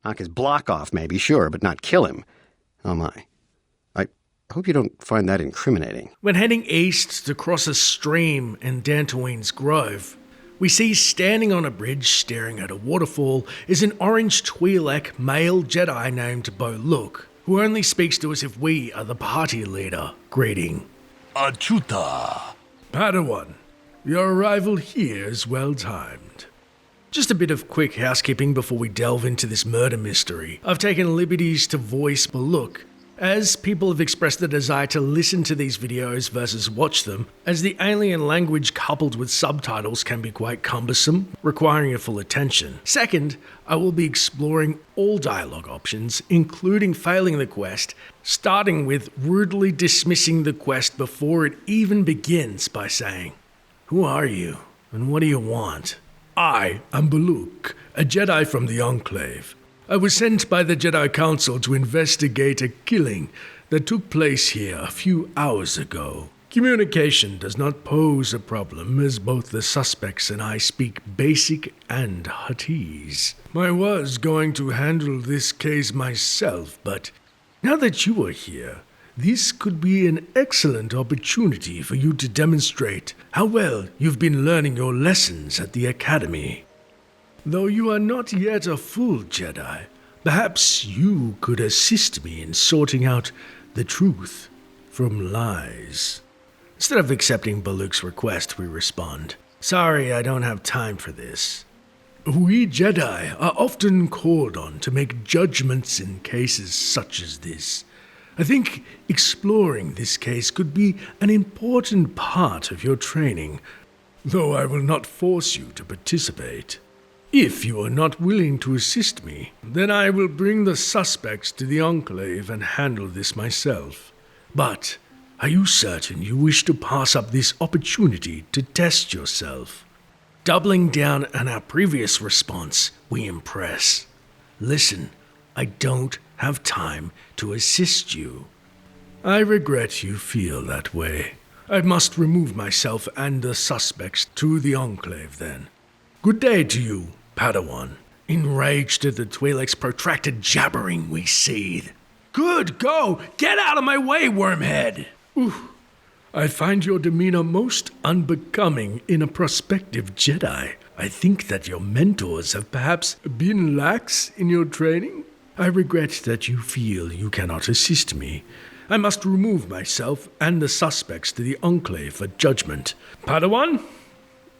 Knock his block off, maybe, sure, but not kill him. Oh my. I hope you don't find that incriminating. When heading east to cross a stream in Dantooine's Grove, we see standing on a bridge staring at a waterfall is an orange Twi'lek male Jedi named Bo Luke, who only speaks to us if we are the party leader, greeting. Achuta. Padawan, your arrival here is well timed. Just a bit of quick housekeeping before we delve into this murder mystery. I've taken liberties to voice Baluk, as people have expressed the desire to listen to these videos versus watch them, as the alien language coupled with subtitles can be quite cumbersome, requiring your full attention. Second, I will be exploring all dialogue options, including failing the quest, starting with rudely dismissing the quest before it even begins by saying, "Who are you, and what do you want?" I am Baluk, a Jedi from the Enclave. I was sent by the Jedi Council to investigate a killing that took place here a few hours ago. Communication does not pose a problem, as both the suspects and I speak Basic and Huttese. I was going to handle this case myself, but now that you are here, this could be an excellent opportunity for you to demonstrate how well you've been learning your lessons at the Academy. Though you are not yet a full Jedi, perhaps you could assist me in sorting out the truth from lies. Instead of accepting Baluk's request, we respond, "Sorry, I don't have time for this." We Jedi are often called on to make judgments in cases such as this. I think exploring this case could be an important part of your training, though I will not force you to participate. If you are not willing to assist me, then I will bring the suspects to the Enclave and handle this myself. But are you certain you wish to pass up this opportunity to test yourself? Doubling down on our previous response, we impress. Listen, I don't have time to assist you. I regret you feel that way. I must remove myself and the suspects to the Enclave then. Good day to you, Padawan. Enraged at the Twi'lek's protracted jabbering, we seethe. Good, go! Get out of my way, wormhead! Ooh, I find your demeanor most unbecoming in a prospective Jedi. I think that your mentors have perhaps been lax in your training. I regret that you feel you cannot assist me. I must remove myself and the suspects to the Enclave for judgment. Padawan,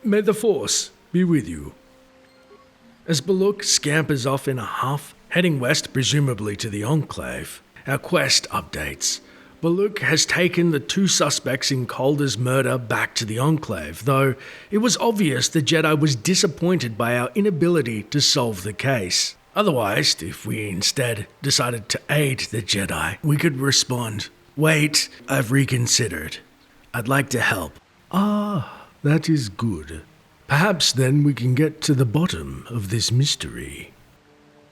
may the Force be with you. As Baluk scampers off in a huff, heading west presumably to the Enclave, our quest updates. Baluk has taken the two suspects in Calder's murder back to the Enclave, though it was obvious the Jedi was disappointed by our inability to solve the case. Otherwise, if we instead decided to aid the Jedi, we could respond, "Wait, I've reconsidered. I'd like to help." Ah, that is good. Perhaps then we can get to the bottom of this mystery.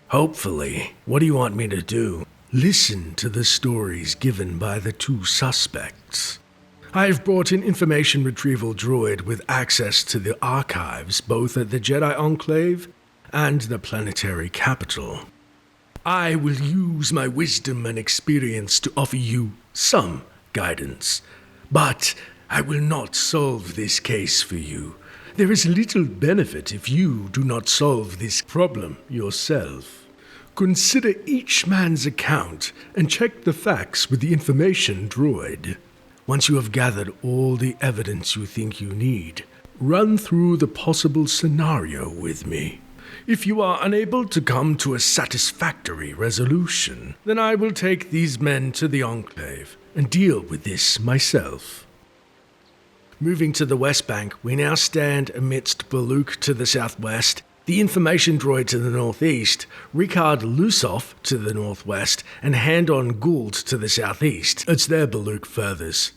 Hopefully. What do you want me to do? Listen to the stories given by the two suspects. I've brought an information retrieval droid with access to the archives, both at the Jedi Enclave and the planetary capital. I will use my wisdom and experience to offer you some guidance, but I will not solve this case for you. There is little benefit if you do not solve this problem yourself. Consider each man's account and check the facts with the information droid. Once you have gathered all the evidence you think you need, run through the possible scenario with me. If you are unable to come to a satisfactory resolution, then I will take these men to the Enclave and deal with this myself. Moving to the West Bank, we now stand amidst Baluk to the southwest, the information droid to the northeast, Ricard Lusoff to the northwest, and Hand-on Gould to the southeast. It's there Baluk furthers.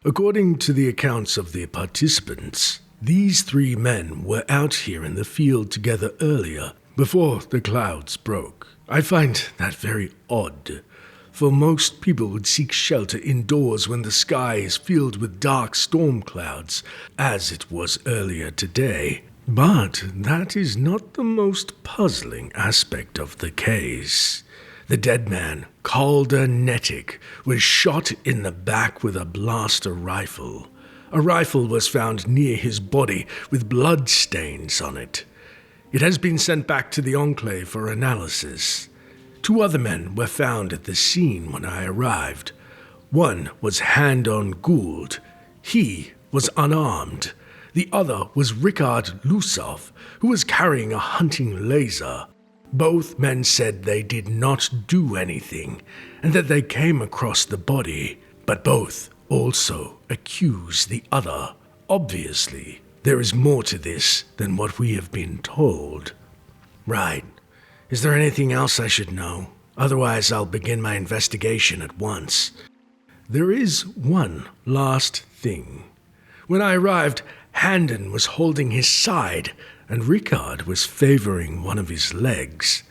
According to the accounts of the participants, these three men were out here in the field together earlier, before the clouds broke. I find that very odd, for most people would seek shelter indoors when the sky is filled with dark storm clouds, as it was earlier today. But that is not the most puzzling aspect of the case. The dead man, WHODUNIT, was shot in the back with a blaster rifle. A rifle was found near his body with blood stains on it. It has been sent back to the Enclave for analysis. 2 other men were found at the scene when I arrived. One was Handon Gould. He was unarmed. The other was Richard Lusov, who was carrying a hunting laser. Both men said they did not do anything, and that they came across the body, but both also accuse the other. Obviously, there is more to this than what we have been told. Right. Is there anything else I should know? Otherwise, I'll begin my investigation at once. There is one last thing. When I arrived, Handon was holding his side, and Richard was favoring one of his legs.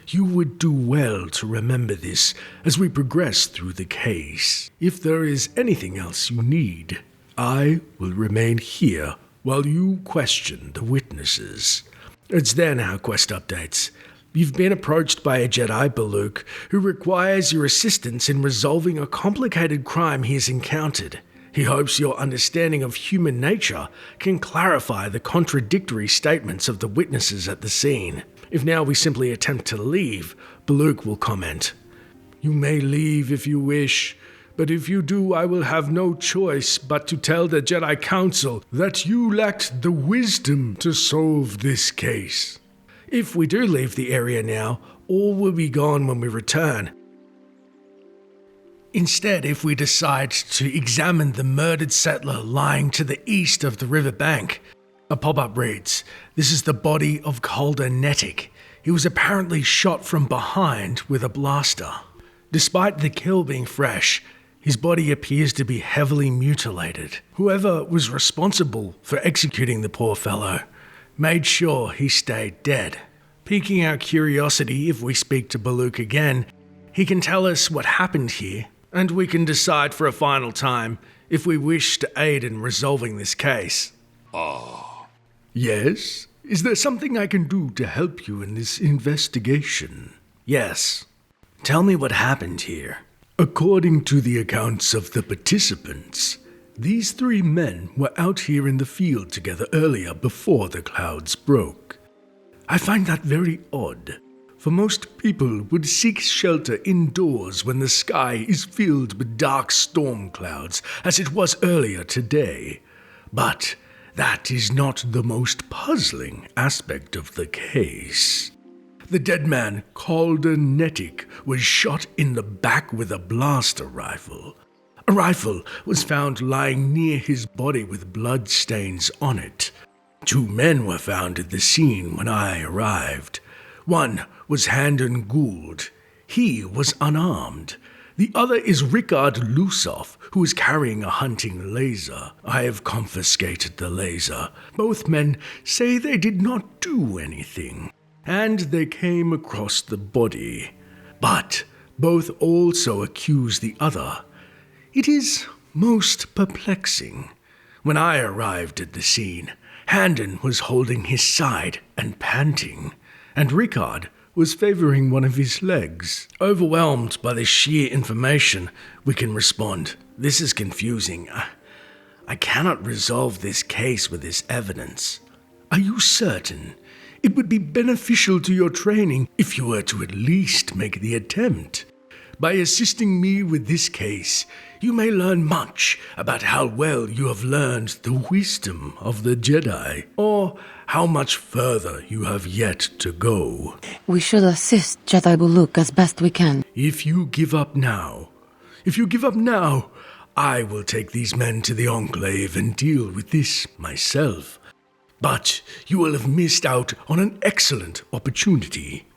You would do well to remember this as we progress through the case. If there is anything else you need, I will remain here while you question the witnesses. It's there now, quest updates. You've been approached by a Jedi, Baluk, who requires your assistance in resolving a complicated crime he has encountered. He hopes your understanding of human nature can clarify the contradictory statements of the witnesses at the scene. If now we simply attempt to leave, Baluk will comment, "You may leave if you wish, but if you do, I will have no choice but to tell the Jedi Council that you lacked the wisdom to solve this case." If we do leave the area now, all will be gone when we return. Instead, if we decide to examine the murdered settler lying to the east of the river bank, a pop-up reads, "This is the body of WHODUNIT. He was apparently shot from behind with a blaster. Despite the kill being fresh, his body appears to be heavily mutilated. Whoever was responsible for executing the poor fellow made sure he stayed dead." Piquing our curiosity, if we speak to Baluk again, he can tell us what happened here, and we can decide for a final time if we wish to aid in resolving this case. Yes? Is there something I can do to help you in this investigation? Yes. Tell me what happened here. According to the accounts of the participants, these 3 men were out here in the field together earlier before the clouds broke. I find that very odd, for most people would seek shelter indoors when the sky is filled with dark storm clouds, as it was earlier today. But that is not the most puzzling aspect of the case. The dead man, WHODUNIT, was shot in the back with a blaster rifle. A rifle was found lying near his body with blood stains on it. 2 men were found at the scene when I arrived. One was Handon Gould. He was unarmed. The other is Richard Lusov, who is carrying a hunting laser. I have confiscated the laser. Both men say they did not do anything, and they came across the body. But both also accuse the other. It is most perplexing. When I arrived at the scene, Handon was holding his side and panting, and Richard was favoring one of his legs. Overwhelmed by the sheer information, we can respond, "This is confusing. I cannot resolve this case with this evidence." Are you certain? It would be beneficial to your training if you were to at least make the attempt. By assisting me with this case, you may learn much about how well you have learned the wisdom of the Jedi, or how much further you have yet to go. We should assist Jedi Baluk as best we can. If you give up now, I will take these men to the Enclave and deal with this myself. But you will have missed out on an excellent opportunity.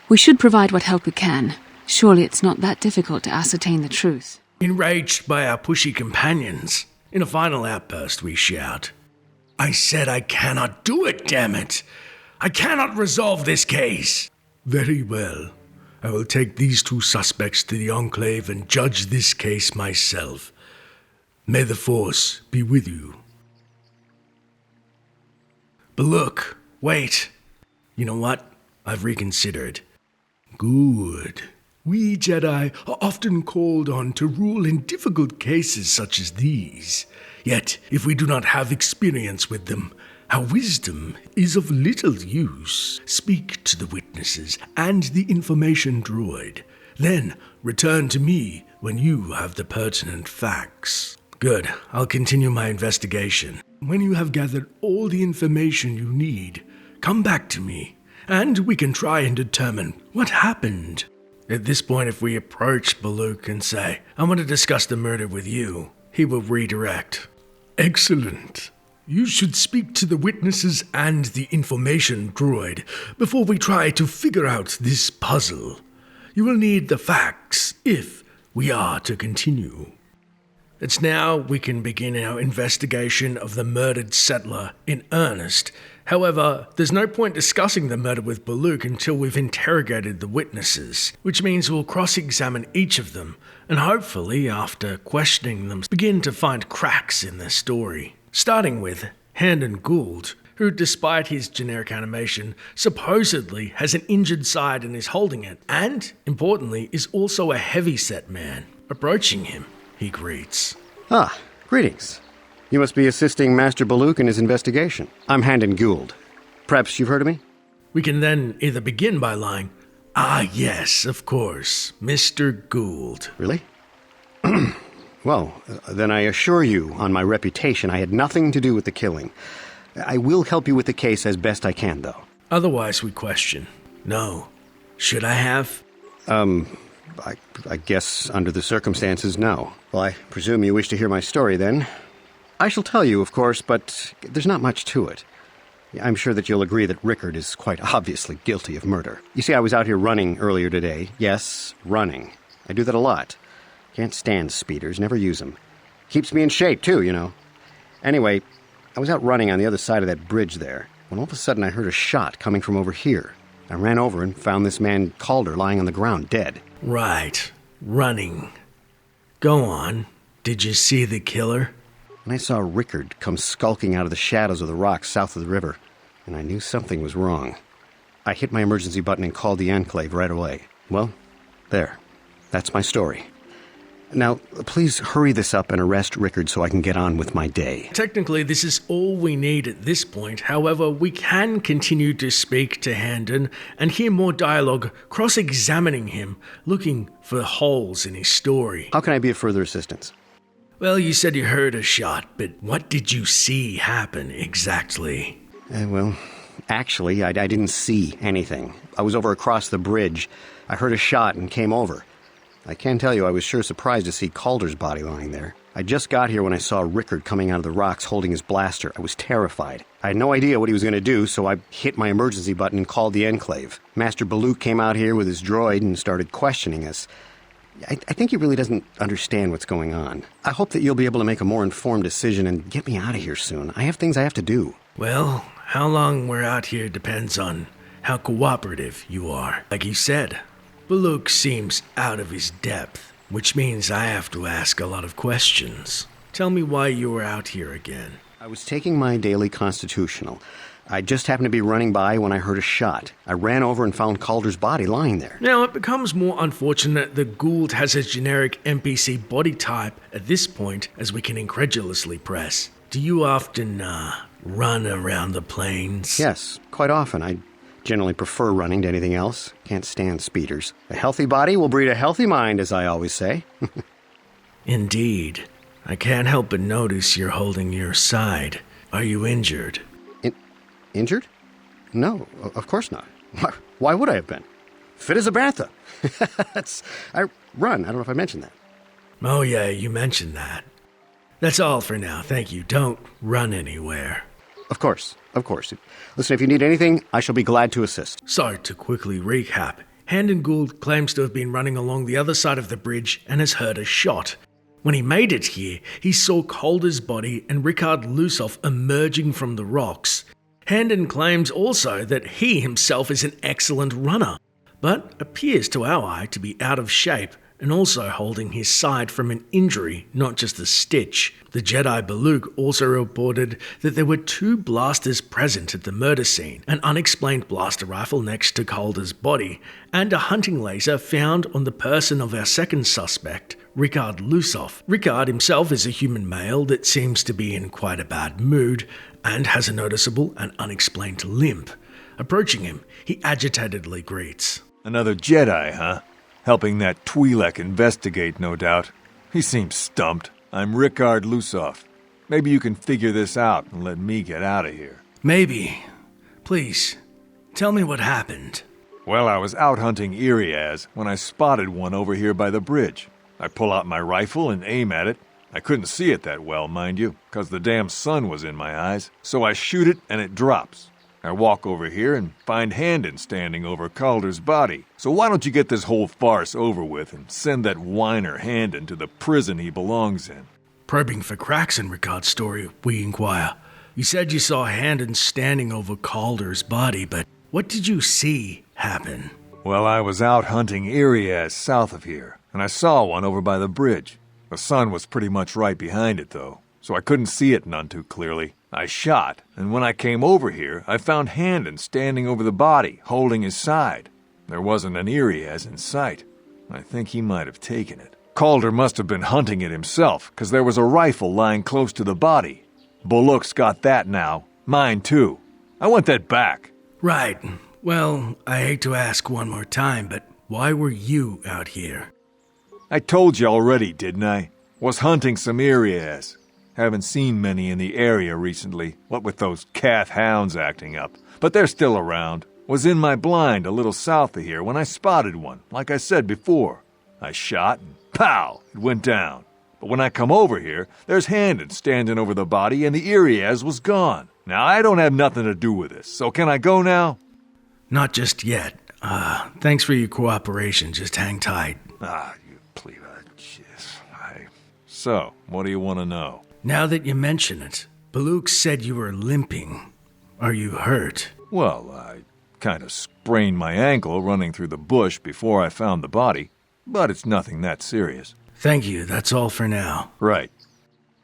We should provide what help we can. Surely it's not that difficult to ascertain the truth. Enraged by our pushy companions, in a final outburst we shout, "I said I cannot do it, damn it! I cannot resolve this case!" Very well. I will take these 2 suspects to the Enclave and judge this case myself. May the Force be with you. But look, wait. You know what? I've reconsidered. Good. We Jedi are often called on to rule in difficult cases such as these. Yet, if we do not have experience with them, our wisdom is of little use. Speak to the witnesses and the information droid. Then return to me when you have the pertinent facts. Good. I'll continue my investigation. When you have gathered all the information you need, come back to me, and we can try and determine what happened. At this point, if we approach Baluk and say, I want to discuss the murder with you, he will redirect. Excellent. You should speak to the witnesses and the information droid before we try to figure out this puzzle. You will need the facts if we are to continue. It's now we can begin our investigation of the murdered settler in earnest. However, there's no point discussing the murder with Baluk until we've interrogated the witnesses, which means we'll cross-examine each of them, and hopefully, after questioning them, begin to find cracks in their story. Starting with Handon Gould, who, despite his generic animation, supposedly has an injured side and is holding it, and, importantly, is also a heavy-set man. Approaching him, he greets. Ah, greetings. You must be assisting Master Baluk in his investigation. I'm Handon Gould. Perhaps you've heard of me? We can then either begin by lying, "Ah, yes, of course, Mr. Gould." Really? Well, then I assure you, on my reputation, I had nothing to do with the killing. I will help you with the case as best I can, though. Otherwise, we question. No. Should I have? I guess under the circumstances, no. Well, I presume you wish to hear my story, then. I shall tell you, of course, but there's not much to it. I'm sure that you'll agree that Rickard is quite obviously guilty of murder. You see, I was out here running earlier today. Yes, running. I do that a lot. Can't stand speeders, never use them. Keeps me in shape, too, you know. Anyway, I was out running on the other side of that bridge there, when all of a sudden I heard a shot coming from over here. I ran over and found this man Calder lying on the ground, dead. Right. Running. Go on. Did you see the killer? And I saw Rickard come skulking out of the shadows of the rocks south of the river, and I knew something was wrong. I hit my emergency button and called the Enclave right away. Well, there. That's my story. Now, please hurry this up and arrest Rickard so I can get on with my day. Technically, this is all we need at this point. However, we can continue to speak to Handon and hear more dialogue, cross-examining him, looking for holes in his story. How can I be of further assistance? Well, you said you heard a shot, but what did you see happen exactly? Actually, I didn't see anything. I was over across the bridge. I heard a shot and came over. I can tell you I was sure surprised to see Calder's body lying there. I just got here when I saw Rickard coming out of the rocks holding his blaster. I was terrified. I had no idea what he was going to do, so I hit my emergency button and called the Enclave. Master Baluk came out here with his droid and started questioning us. I think he really doesn't understand what's going on. I hope that you'll be able to make a more informed decision and get me out of here soon. I have things I have to do. Well, how long we're out here depends on how cooperative you are. Like you said, Baluk seems out of his depth, which means I have to ask a lot of questions. Tell me why you were out here again. I was taking my daily constitutional. I just happened to be running by when I heard a shot. I ran over and found Calder's body lying there. Now, it becomes more unfortunate that Gould has a generic NPC body type at this point, as we can incredulously press. Do you often, run around the plains? Yes, quite often. I generally prefer running to anything else. Can't stand speeders. A healthy body will breed a healthy mind, as I always say. Indeed. I can't help but notice you're holding your side. Are you injured? Injured? No, of course not. Why would I have been? Fit as a bantha. I run. I don't know if I mentioned that. Oh yeah, you mentioned that. That's all for now, thank you. Don't run anywhere. Of course. Listen, if you need anything, I shall be glad to assist. So, to quickly recap, Handon Gould claims to have been running along the other side of the bridge and has heard a shot. When he made it here, he saw Calder's body and Rickard Lusoff emerging from the rocks. Handon claims also that he himself is an excellent runner, but appears to our eye to be out of shape and also holding his side from an injury, not just a stitch. The Jedi Baluk also reported that there were 2 blasters present at the murder scene, an unexplained blaster rifle next to Calder's body, and a hunting laser found on the person of our second suspect, Ricard Lusoff. Ricard himself is a human male that seems to be in quite a bad mood and has a noticeable and unexplained limp. Approaching him, he agitatedly greets. Another Jedi, huh? Helping that Twi'lek investigate, no doubt. He seems stumped. I'm Ricard Lusoff. Maybe you can figure this out and let me get out of here. Maybe. Please, tell me what happened. Well, I was out hunting Iriaz when I spotted one over here by the bridge. I pull out my rifle and aim at it. I couldn't see it that well, mind you, because the damn sun was in my eyes. So I shoot it and it drops. I walk over here and find Handon standing over Calder's body. So why don't you get this whole farce over with and send that whiner Handon to the prison he belongs in? Probing for cracks in Ricard's story, we inquire. You said you saw Handon standing over Calder's body, but what did you see happen? Well, I was out hunting Iriaz south of here, and I saw one over by the bridge. The sun was pretty much right behind it, though, so I couldn't see it none too clearly. I shot, and when I came over here, I found Handon standing over the body, holding his side. There wasn't an Iriaz in sight. I think he might have taken it. Calder must have been hunting it himself, because there was a rifle lying close to the body. Bullock's got that now. Mine, too. I want that back. Right. Well, I hate to ask one more time, but why were you out here? I told you already, didn't I? Was hunting some Iriaz. Haven't seen many in the area recently, what with those Cath hounds acting up. But they're still around. Was in my blind a little south of here when I spotted one, like I said before. I shot and pow, it went down. But when I come over here, there's Handon standing over the body and the Iriaz was gone. Now, I don't have nothing to do with this, so can I go now? Not just yet. Thanks for your cooperation. Just hang tight. You please, jeez. So, what do you want to know? Now that you mention it, Baluk said you were limping. Are you hurt? Well, I kind of sprained my ankle running through the bush before I found the body, but it's nothing that serious. Thank you, that's all for now. Right.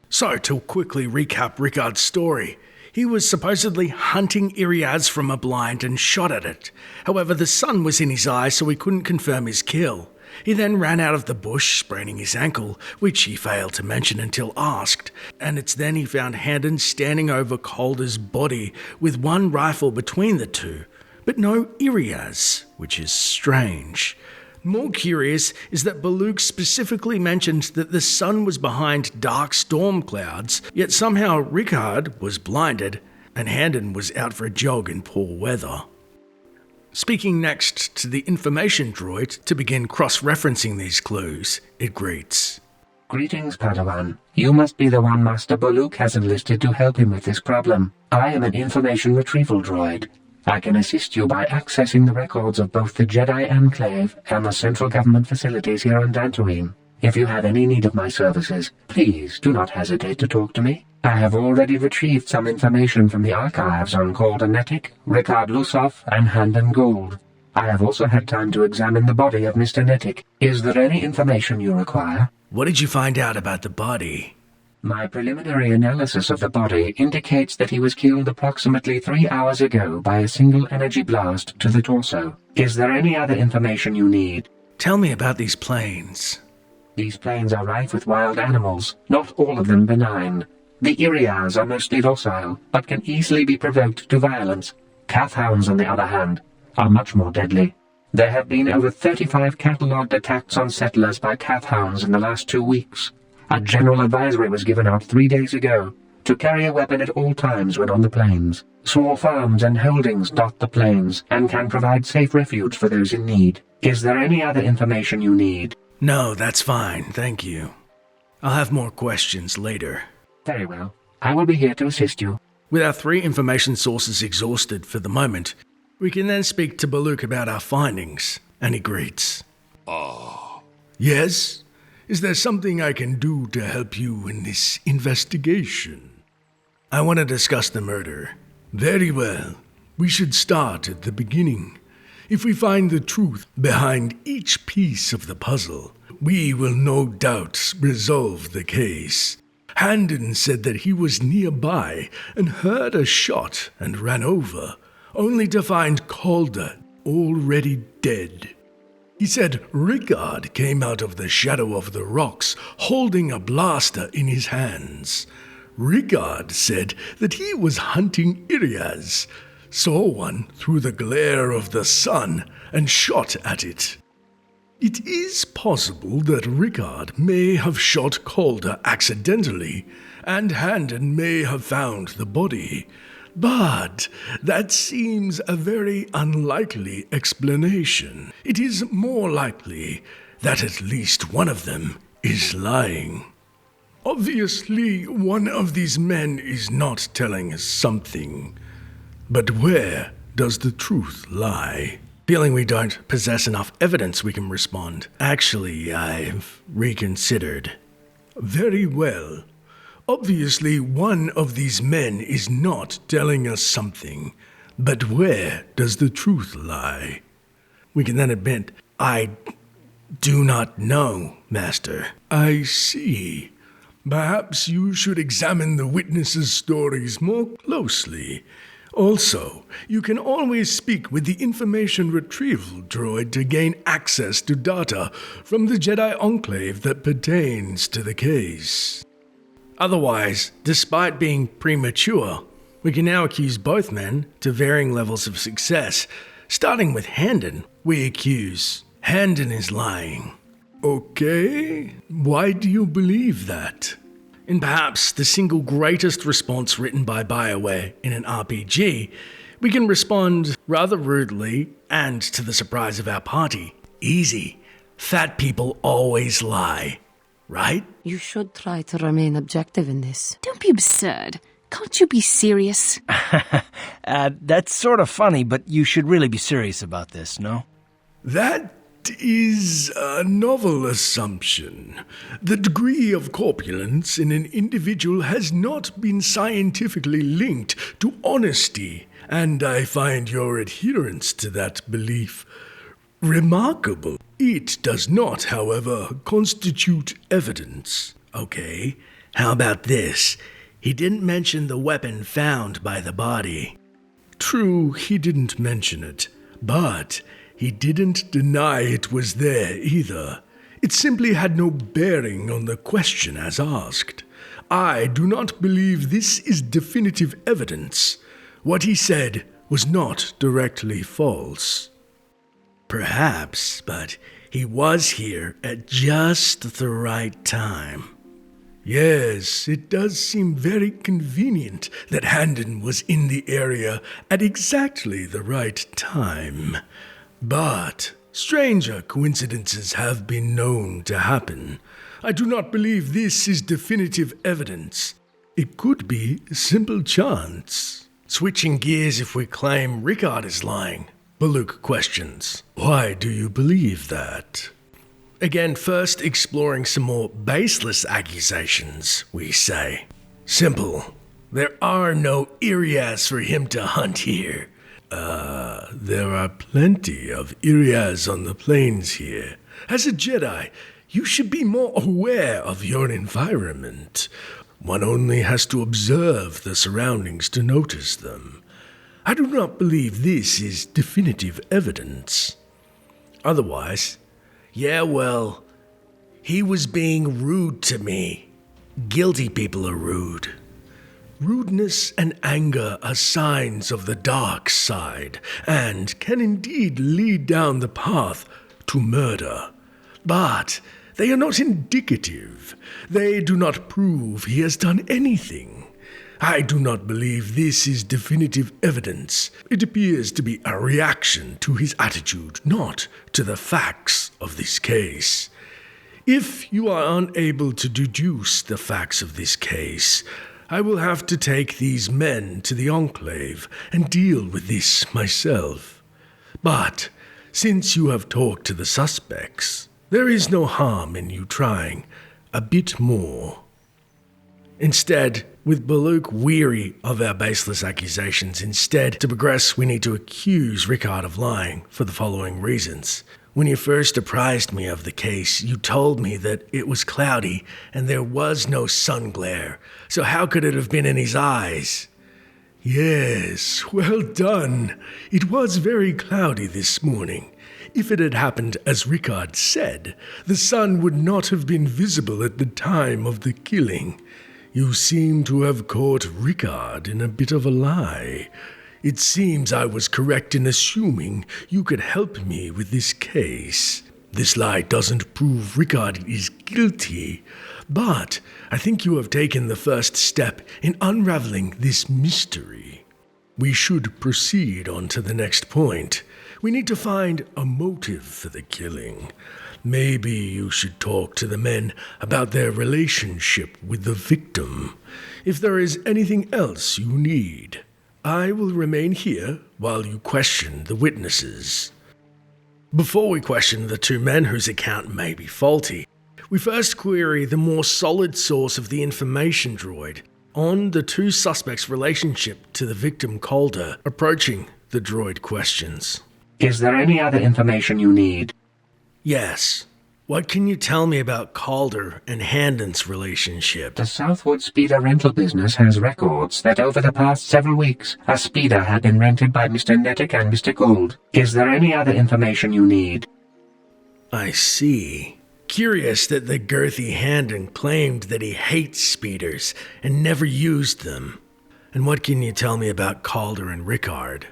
So, to quickly recap Ricard's story, he was supposedly hunting Iriaz from a blind and shot at it. However, the sun was in his eyes, so he couldn't confirm his kill. He then ran out of the bush, spraining his ankle, which he failed to mention until asked, and it's then he found Handon standing over Calder's body with one rifle between the two, but no Iriaz, which is strange. More curious is that Baluk specifically mentioned that the sun was behind dark storm clouds, yet somehow Ricard was blinded and Handon was out for a jog in poor weather. Speaking next to the information droid to begin cross-referencing these clues, it greets. Greetings, Padawan. You must be the one Master Baluk has enlisted to help him with this problem. I am an information retrieval droid. I can assist you by accessing the records of both the Jedi Enclave and the central government facilities here on Dantooine. If you have any need of my services, please do not hesitate to talk to me. I have already retrieved some information from the archives on Calder Netic, Ricard Lusoff, and Handon Gould. I have also had time to examine the body of Mr. Netic. Is there any information you require? What did you find out about the body? My preliminary analysis of the body indicates that he was killed approximately 3 hours ago by a single energy blast to the torso. Is there any other information you need? Tell me about these planes. These plains are rife with wild animals, not all of them benign. The Iriaz are mostly docile, but can easily be provoked to violence. Cath hounds, on the other hand, are much more deadly. There have been over 35 catalogued attacks on settlers by Cath hounds in the last 2 weeks. A general advisory was given out 3 days ago to carry a weapon at all times when on the plains. Small farms and holdings dot the plains and can provide safe refuge for those in need. Is there any other information you need? No, that's fine, thank you. I'll have more questions later. Very well. I will be here to assist you. With our 3 information sources exhausted for the moment, we can then speak to Baluk about our findings, and he greets. Yes? Is there something I can do to help you in this investigation? I want to discuss the murder. Very well. We should start at the beginning. If we find the truth behind each piece of the puzzle, we will no doubt resolve the case. Handon said that he was nearby and heard a shot and ran over, only to find Calder already dead. He said Rickard came out of the shadow of the rocks holding a blaster in his hands. Rickard said that he was hunting Irias, saw one through the glare of the sun, and shot at it. It is possible that Rickard may have shot Calder accidentally, and Handon may have found the body. But that seems a very unlikely explanation. It is more likely that at least one of them is lying. Obviously, one of these men is not telling us something. But where does the truth lie? Feeling we don't possess enough evidence, we can respond. Actually, I've reconsidered. Very well. Obviously, one of these men is not telling us something. But where does the truth lie? We can then admit, I do not know, Master. I see. Perhaps you should examine the witnesses' stories more closely. Also, you can always speak with the information retrieval droid to gain access to data from the Jedi Enclave that pertains to the case. Otherwise, despite being premature, we can now accuse both men to varying levels of success. Starting with Handon, we accuse Handon is lying. Okay, why do you believe that? In perhaps the single greatest response written by BioWare in an RPG, we can respond rather rudely and to the surprise of our party. Easy. Fat people always lie. Right? You should try to remain objective in this. Don't be absurd. Can't you be serious? That's sort of funny, but you should really be serious about this, no? That is a novel assumption. The degree of corpulence in an individual has not been scientifically linked to honesty, and I find your adherence to that belief remarkable. It does not, however, constitute evidence. Okay, how about this? He didn't mention the weapon found by the body. True, he didn't mention it, but he didn't deny it was there either. It simply had no bearing on the question as asked. I do not believe this is definitive evidence. What he said was not directly false. Perhaps, but he was here at just the right time. Yes, it does seem very convenient that Handon was in the area at exactly the right time. But stranger coincidences have been known to happen. I do not believe this is definitive evidence. It could be simple chance. Switching gears if we claim Rickard is lying. Baluk questions, why do you believe that? Again, first exploring some more baseless accusations, we say. Simple. There are no Irias for him to hunt here. There are plenty of Irias on the plains here. As a Jedi, you should be more aware of your environment. One only has to observe the surroundings to notice them. I do not believe this is definitive evidence. Otherwise, yeah, well, he was being rude to me. Guilty people are rude. Rudeness and anger are signs of the dark side, and can indeed lead down the path to murder. But they are not indicative. They do not prove he has done anything. I do not believe this is definitive evidence. It appears to be a reaction to his attitude, not to the facts of this case. If you are unable to deduce the facts of this case, I will have to take these men to the Enclave and deal with this myself. But since you have talked to the suspects, there is no harm in you trying a bit more. Instead, with Baluk weary of our baseless accusations, to progress we need to accuse Rickard of lying for the following reasons. When you first apprised me of the case, you told me that it was cloudy and there was no sun glare. So how could it have been in his eyes? Yes, well done. It was very cloudy this morning. If it had happened as Rickard said, the sun would not have been visible at the time of the killing. You seem to have caught Rickard in a bit of a lie. It seems I was correct in assuming you could help me with this case. This lie doesn't prove Rickard is guilty, but I think you have taken the first step in unraveling this mystery. We should proceed on to the next point. We need to find a motive for the killing. Maybe you should talk to the men about their relationship with the victim. If there is anything else you need, I will remain here while you question the witnesses. Before we question the two men whose account may be faulty, we first query the more solid source of the information droid on the two suspects' relationship to the victim Calder. Approaching the droid questions. Is there any other information you need? Yes. What can you tell me about Calder and Handon's relationship? The Southwood Speeder rental business has records that over the past several weeks, a speeder had been rented by Mr. Nettick and Mr. Gould. Is there any other information you need? I see. Curious that the girthy Handon claimed that he hates speeders and never used them. And what can you tell me about Calder and Rickard?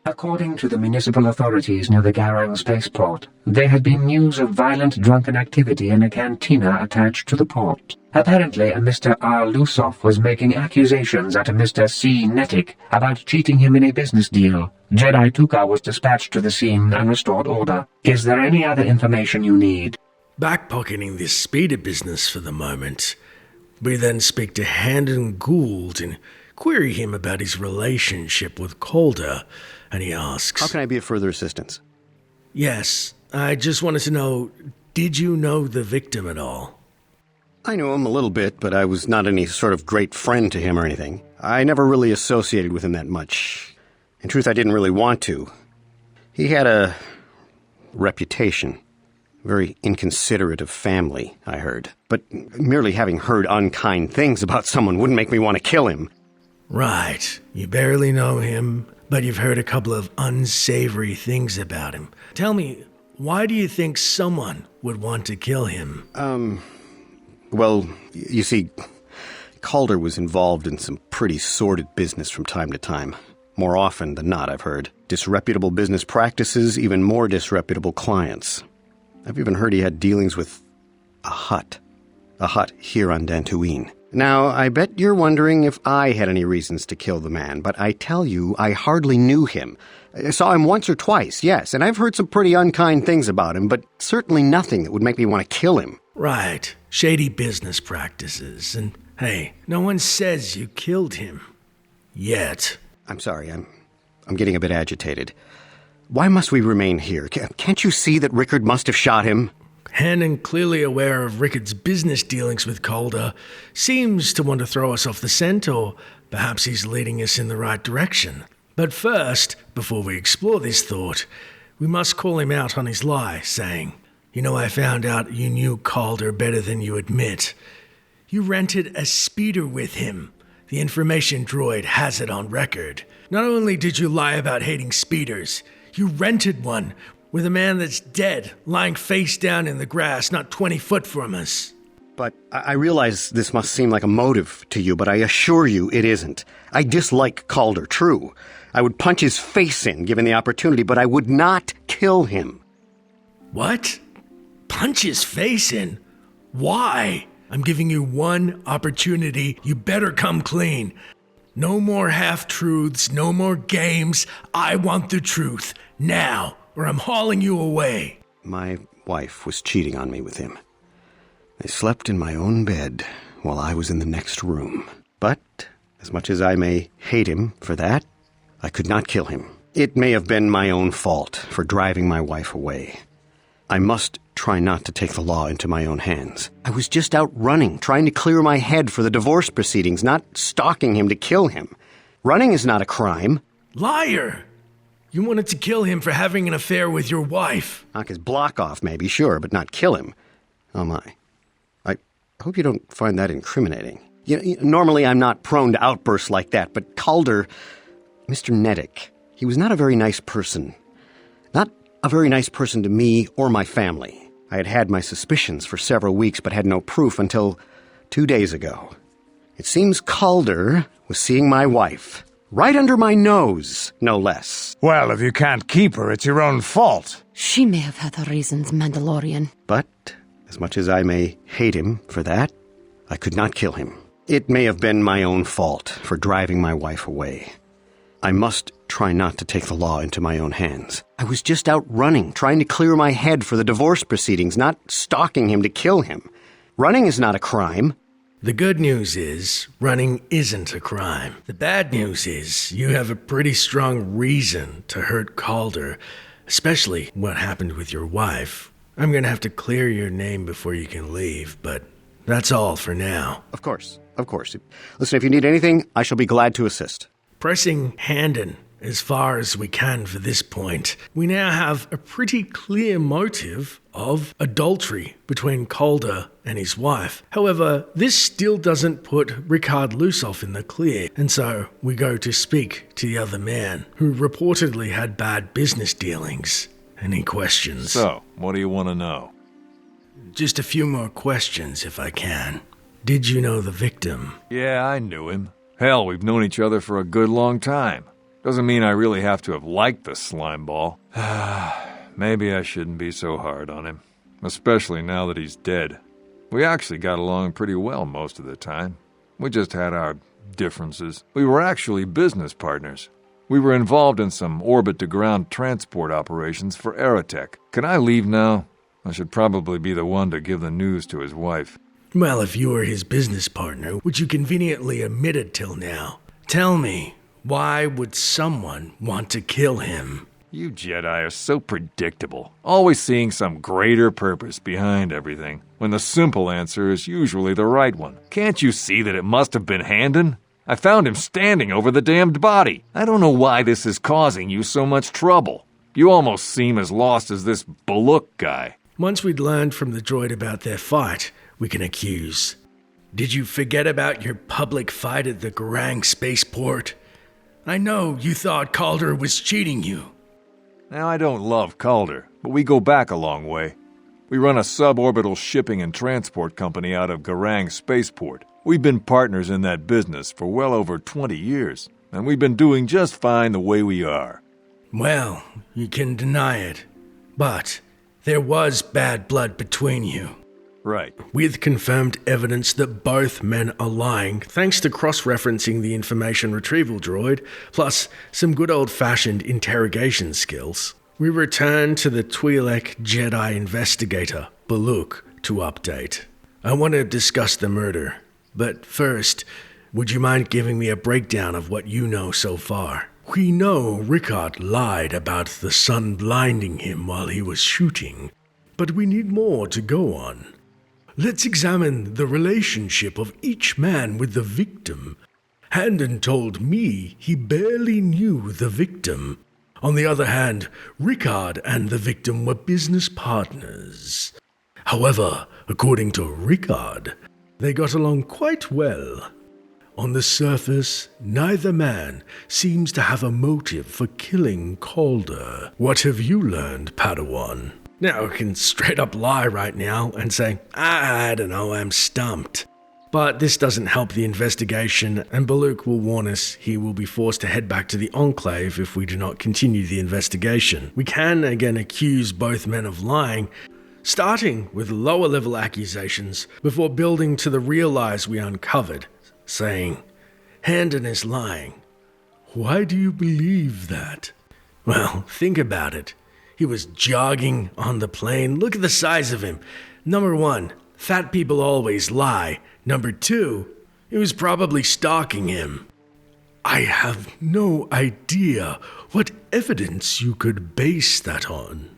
According to the municipal authorities near the Garang spaceport, there had been news of violent drunken activity in a cantina attached to the port. Apparently, a Mr. R. Lusoff was making accusations at a Mr. C. Nettick about cheating him in a business deal. Jedi Tuka was dispatched to the scene and restored order. Is there any other information you need? Backpocketing this speeder business for the moment, we then speak to Handon Gould and query him about his relationship with Calder. And he asks, How can I be of further assistance? Yes, I just wanted to know, did you know the victim at all? I knew him a little bit, but I was not any sort of great friend to him or anything. I never really associated with him that much. In truth, I didn't really want to. He had a reputation. Very inconsiderate of family, I heard. But merely having heard unkind things about someone wouldn't make me want to kill him. Right. You barely know him, but you've heard a couple of unsavory things about him. Tell me, why do you think someone would want to kill him? Well, you see, Calder was involved in some pretty sordid business from time to time. More often than not, I've heard. Disreputable business practices, even more disreputable clients. I've even heard he had dealings with a hut here on Dantooine. Now, I bet you're wondering if I had any reasons to kill the man, but I tell you, I hardly knew him. I saw him once or twice, yes, and I've heard some pretty unkind things about him, but certainly nothing that would make me want to kill him. Right. Shady business practices. And hey, no one says you killed him. Yet. I'm sorry, I'm getting a bit agitated. Why must we remain here? Can't you see that Rickard must have shot him? Handon, clearly aware of Rickard's business dealings with Calder, seems to want to throw us off the scent, or perhaps he's leading us in the right direction. But first, before we explore this thought, we must call him out on his lie, saying, "You know, I found out you knew Calder better than you admit. You rented a speeder with him. The information droid has it on record. Not only did you lie about hating speeders, you rented one with a man that's dead, lying face down in the grass, not 20 foot from us." But I realize this must seem like a motive to you, but I assure you it isn't. I dislike Calder, true. I would punch his face in, given the opportunity, but I would not kill him. What? Punch his face in? Why? I'm giving you one opportunity. You better come clean. No more half-truths, no more games. I want the truth, now, or I'm hauling you away. My wife was cheating on me with him. I slept in my own bed while I was in the next room. But, as much as I may hate him for that, I could not kill him. It may have been my own fault for driving my wife away. I must try not to take the law into my own hands. I was just out running, trying to clear my head for the divorce proceedings, not stalking him to kill him. Running is not a crime. Liar! You wanted to kill him for having an affair with your wife. Knock his block off, maybe, sure, but not kill him. Oh my. I hope you don't find that incriminating. Normally I'm not prone to outbursts like that, but Calder, Mr. Nedick, he was not a very nice person. Not a very nice person to me or my family. I had had my suspicions for several weeks, but had no proof until 2 days ago. It seems Calder was seeing my wife. Right under my nose, no less. Well, if you can't keep her, it's your own fault. She may have had her reasons, Mandalorian. But, as much as I may hate him for that, I could not kill him. It may have been my own fault for driving my wife away. I must try not to take the law into my own hands. I was just out running, trying to clear my head for the divorce proceedings, not stalking him to kill him. Running is not a crime. The good news is, running isn't a crime. The bad news is, you have a pretty strong reason to hurt Calder, especially what happened with your wife. I'm gonna have to clear your name before you can leave, but that's all for now. Of course. Listen, if you need anything, I shall be glad to assist. Pressing Handon as far as we can for this point, we now have a pretty clear motive of adultery between Calder and his wife. However, this still doesn't put Ricard Lusoff in the clear, and so we go to speak to the other man, who reportedly had bad business dealings. Any questions? So, what do you want to know? Just a few more questions, if I can. Did you know the victim? Yeah, I knew him. Hell, we've known each other for a good long time. Doesn't mean I really have to have liked the slimeball. Maybe I shouldn't be so hard on him, especially now that he's dead. We actually got along pretty well most of the time. We just had our differences. We were actually business partners. We were involved in some orbit-to-ground transport operations for Aerotech. Can I leave now? I should probably be the one to give the news to his wife. Well, if you were his business partner, which you conveniently omitted till now, tell me, why would someone want to kill him? You Jedi are so predictable, always seeing some greater purpose behind everything, when the simple answer is usually the right one. Can't you see that it must have been Handon? I found him standing over the damned body. I don't know why this is causing you so much trouble. You almost seem as lost as this Baluk guy. Once we'd learned from the droid about their fight, we can accuse. Did you forget about your public fight at the Garang spaceport? I know you thought Calder was cheating you. Now, I don't love Calder, but we go back a long way. We run a suborbital shipping and transport company out of Garang spaceport. We've been partners in that business for well over 20 years, and we've been doing just fine the way we are. Well, you can deny it, but there was bad blood between you. Right. With confirmed evidence that both men are lying, thanks to cross-referencing the information retrieval droid, plus some good old-fashioned interrogation skills, we return to the Twi'lek Jedi investigator, Baluk, to update. I want to discuss the murder, but first, would you mind giving me a breakdown of what you know so far? We know Ricard lied about the sun blinding him while he was shooting, but we need more to go on. Let's examine the relationship of each man with the victim. Handon told me he barely knew the victim. On the other hand, Ricard and the victim were business partners. However, according to Ricard, they got along quite well. On the surface, neither man seems to have a motive for killing Calder. What have you learned, Padawan? Now, I can straight up lie right now and say, I don't know, I'm stumped. But this doesn't help the investigation, and Baluk will warn us he will be forced to head back to the Enclave if we do not continue the investigation. We can again accuse both men of lying, starting with lower-level accusations before building to the real lies we uncovered, saying, Handon is lying. Why do you believe that? Well, think about it. He was jogging on the plane. Look at the size of him. Number one, fat people always lie. Number two, he was probably stalking him. I have no idea what evidence you could base that on.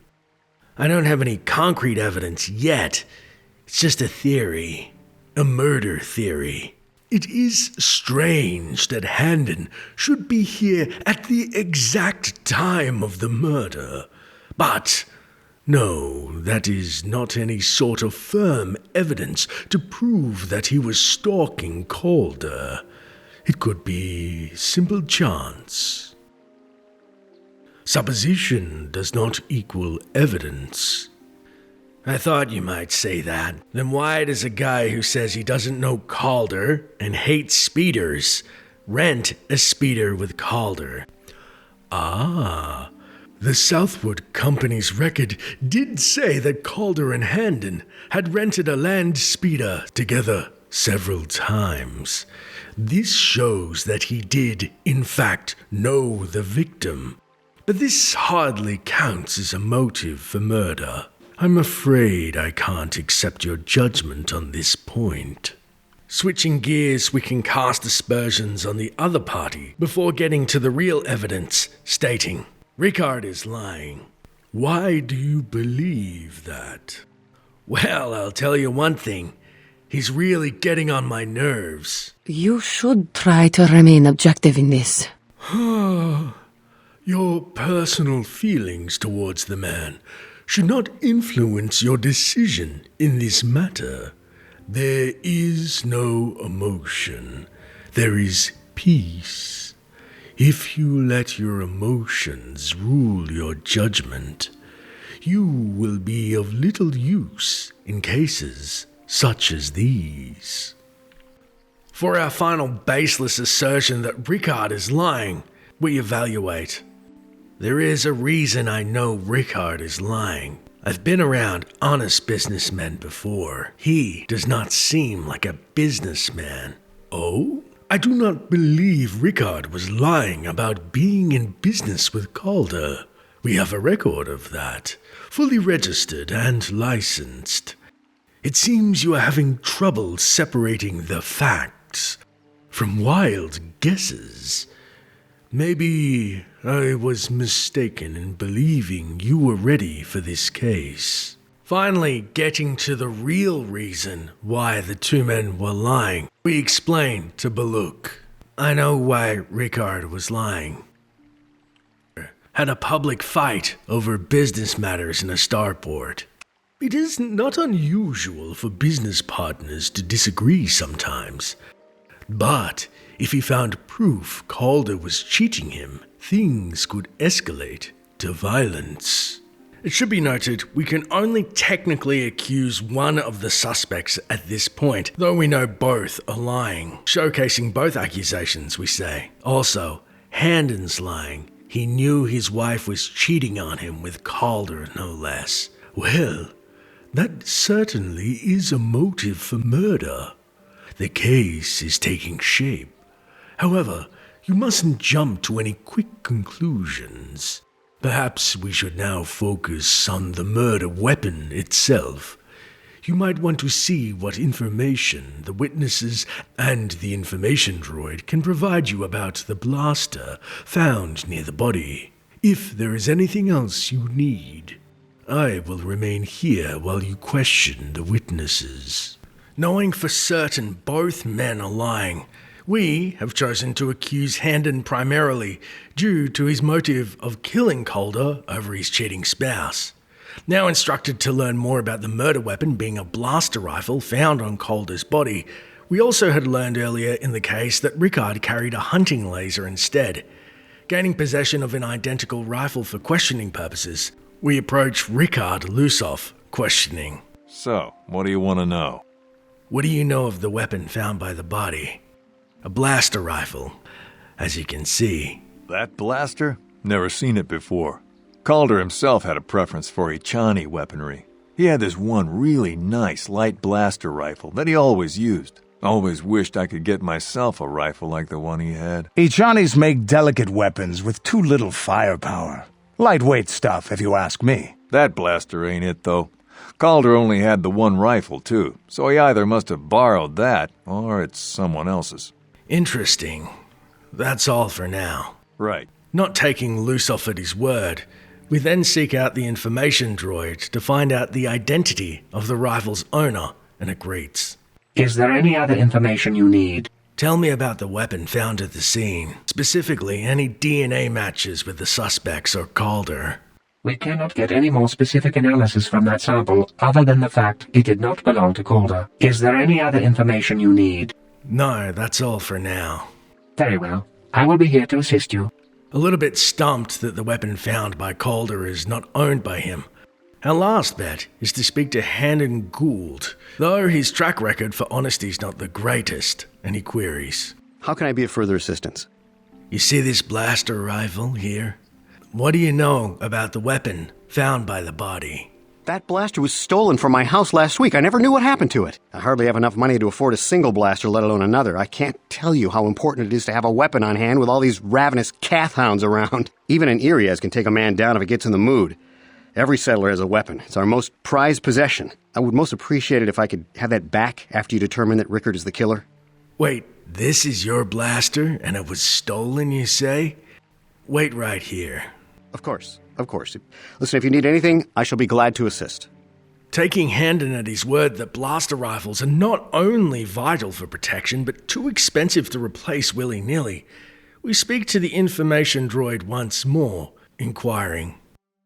I don't have any concrete evidence yet. It's just a theory. A murder theory. it is strange that Handon should be here at the exact time of the murder. But no, that is not any sort of firm evidence to prove that he was stalking Calder. It could be simple chance. Supposition does not equal evidence. I thought you might say that. Then why does a guy who says he doesn't know Calder and hates speeders rent a speeder with Calder? Ah, the Southwood Company's record did say that Calder and Handon had rented a land speeder together several times. This shows that he did, in fact, know the victim. But this hardly counts as a motive for murder. I'm afraid I can't accept your judgment on this point. Switching gears, we can cast aspersions on the other party before getting to the real evidence, stating, Rickard is lying. Why do you believe that? Well, I'll tell you one thing. He's really getting on my nerves. You should try to remain objective in this. Your personal feelings towards the man should not influence your decision in this matter. There is no emotion. There is peace. If you let your emotions rule your judgment, you will be of little use in cases such as these. For our final baseless assertion that Rickard is lying, we evaluate. There is a reason I know Rickard is lying. I've been around honest businessmen before. He does not seem like a businessman. Oh? I do not believe Rickard was lying about being in business with Calder. We have a record of that, fully registered and licensed. It seems you are having trouble separating the facts from wild guesses. Maybe I was mistaken in believing you were ready for this case. Finally, getting to the real reason why the two men were lying, we explain to Baluk. I know why Rickard was lying. Had a public fight over business matters in a starport. It is not unusual for business partners to disagree sometimes. But if he found proof Calder was cheating him, things could escalate to violence. It should be noted, we can only technically accuse one of the suspects at this point, though we know both are lying. Showcasing both accusations, we say. Also, Handon's lying. He knew his wife was cheating on him with Calder, no less. Well, that certainly is a motive for murder. The case is taking shape. However, you mustn't jump to any quick conclusions. Perhaps we should now focus on the murder weapon itself. You might want to see what information the witnesses and the information droid can provide you about the blaster found near the body. If there is anything else you need, I will remain here while you question the witnesses. Knowing for certain both men are lying, we have chosen to accuse Handon primarily due to his motive of killing Calder over his cheating spouse. Now instructed to learn more about the murder weapon being a blaster rifle found on Calder's body, we also had learned earlier in the case that Rickard carried a hunting laser instead. Gaining possession of an identical rifle for questioning purposes, we approach Rickard Lusoff, questioning. So, what do you want to know? What do you know of the weapon found by the body? A blaster rifle, as you can see. That blaster? Never seen it before. Calder himself had a preference for Echani weaponry. He had this one really nice light blaster rifle that he always used. Always wished I could get myself a rifle like the one he had. Echanis make delicate weapons with too little firepower. Lightweight stuff, if you ask me. That blaster ain't it, though. Calder only had the one rifle, too, so he either must have borrowed that, or it's someone else's. Interesting. That's all for now. Right. Not taking Lusoff at his word, we then seek out the information droid to find out the identity of the rifle's owner, and it greets. Is there any other information you need? Tell me about the weapon found at the scene, specifically any DNA matches with the suspects or Calder. We cannot get any more specific analysis from that sample other than the fact it did not belong to Calder. Is there any other information you need? No, that's all for now. Very well. I will be here to assist you. A little bit stumped that the weapon found by Calder is not owned by him. Our last bet is to speak to Handon Gould, though his track record for honesty is not the greatest, and he queries. How can I be of further assistance? You see this blaster rifle here? What do you know about the weapon found by the body? That blaster was stolen from my house last week. I never knew what happened to it. I hardly have enough money to afford a single blaster, let alone another. I can't tell you how important it is to have a weapon on hand with all these ravenous cath hounds around. Even an Irias can take a man down if it gets in the mood. Every settler has a weapon. It's our most prized possession. I would most appreciate it if I could have that back after you determine that Rickard is the killer. Wait, this is your blaster and it was stolen, you say? Wait right here. Of course. Listen, if you need anything, I shall be glad to assist. Taking Handon at his word that blaster rifles are not only vital for protection, but too expensive to replace willy-nilly, we speak to the information droid once more, inquiring.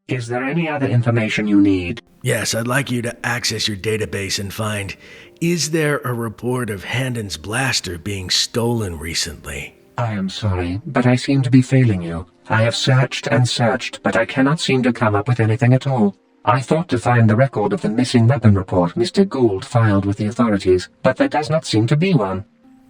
Is there any other information you need? Yes, I'd like you to access your database and find, is there a report of Handon's blaster being stolen recently? I am sorry, but I seem to be failing you. I have searched and searched, but I cannot seem to come up with anything at all. I thought to find the record of the missing weapon report Mr. Gould filed with the authorities, but there does not seem to be one.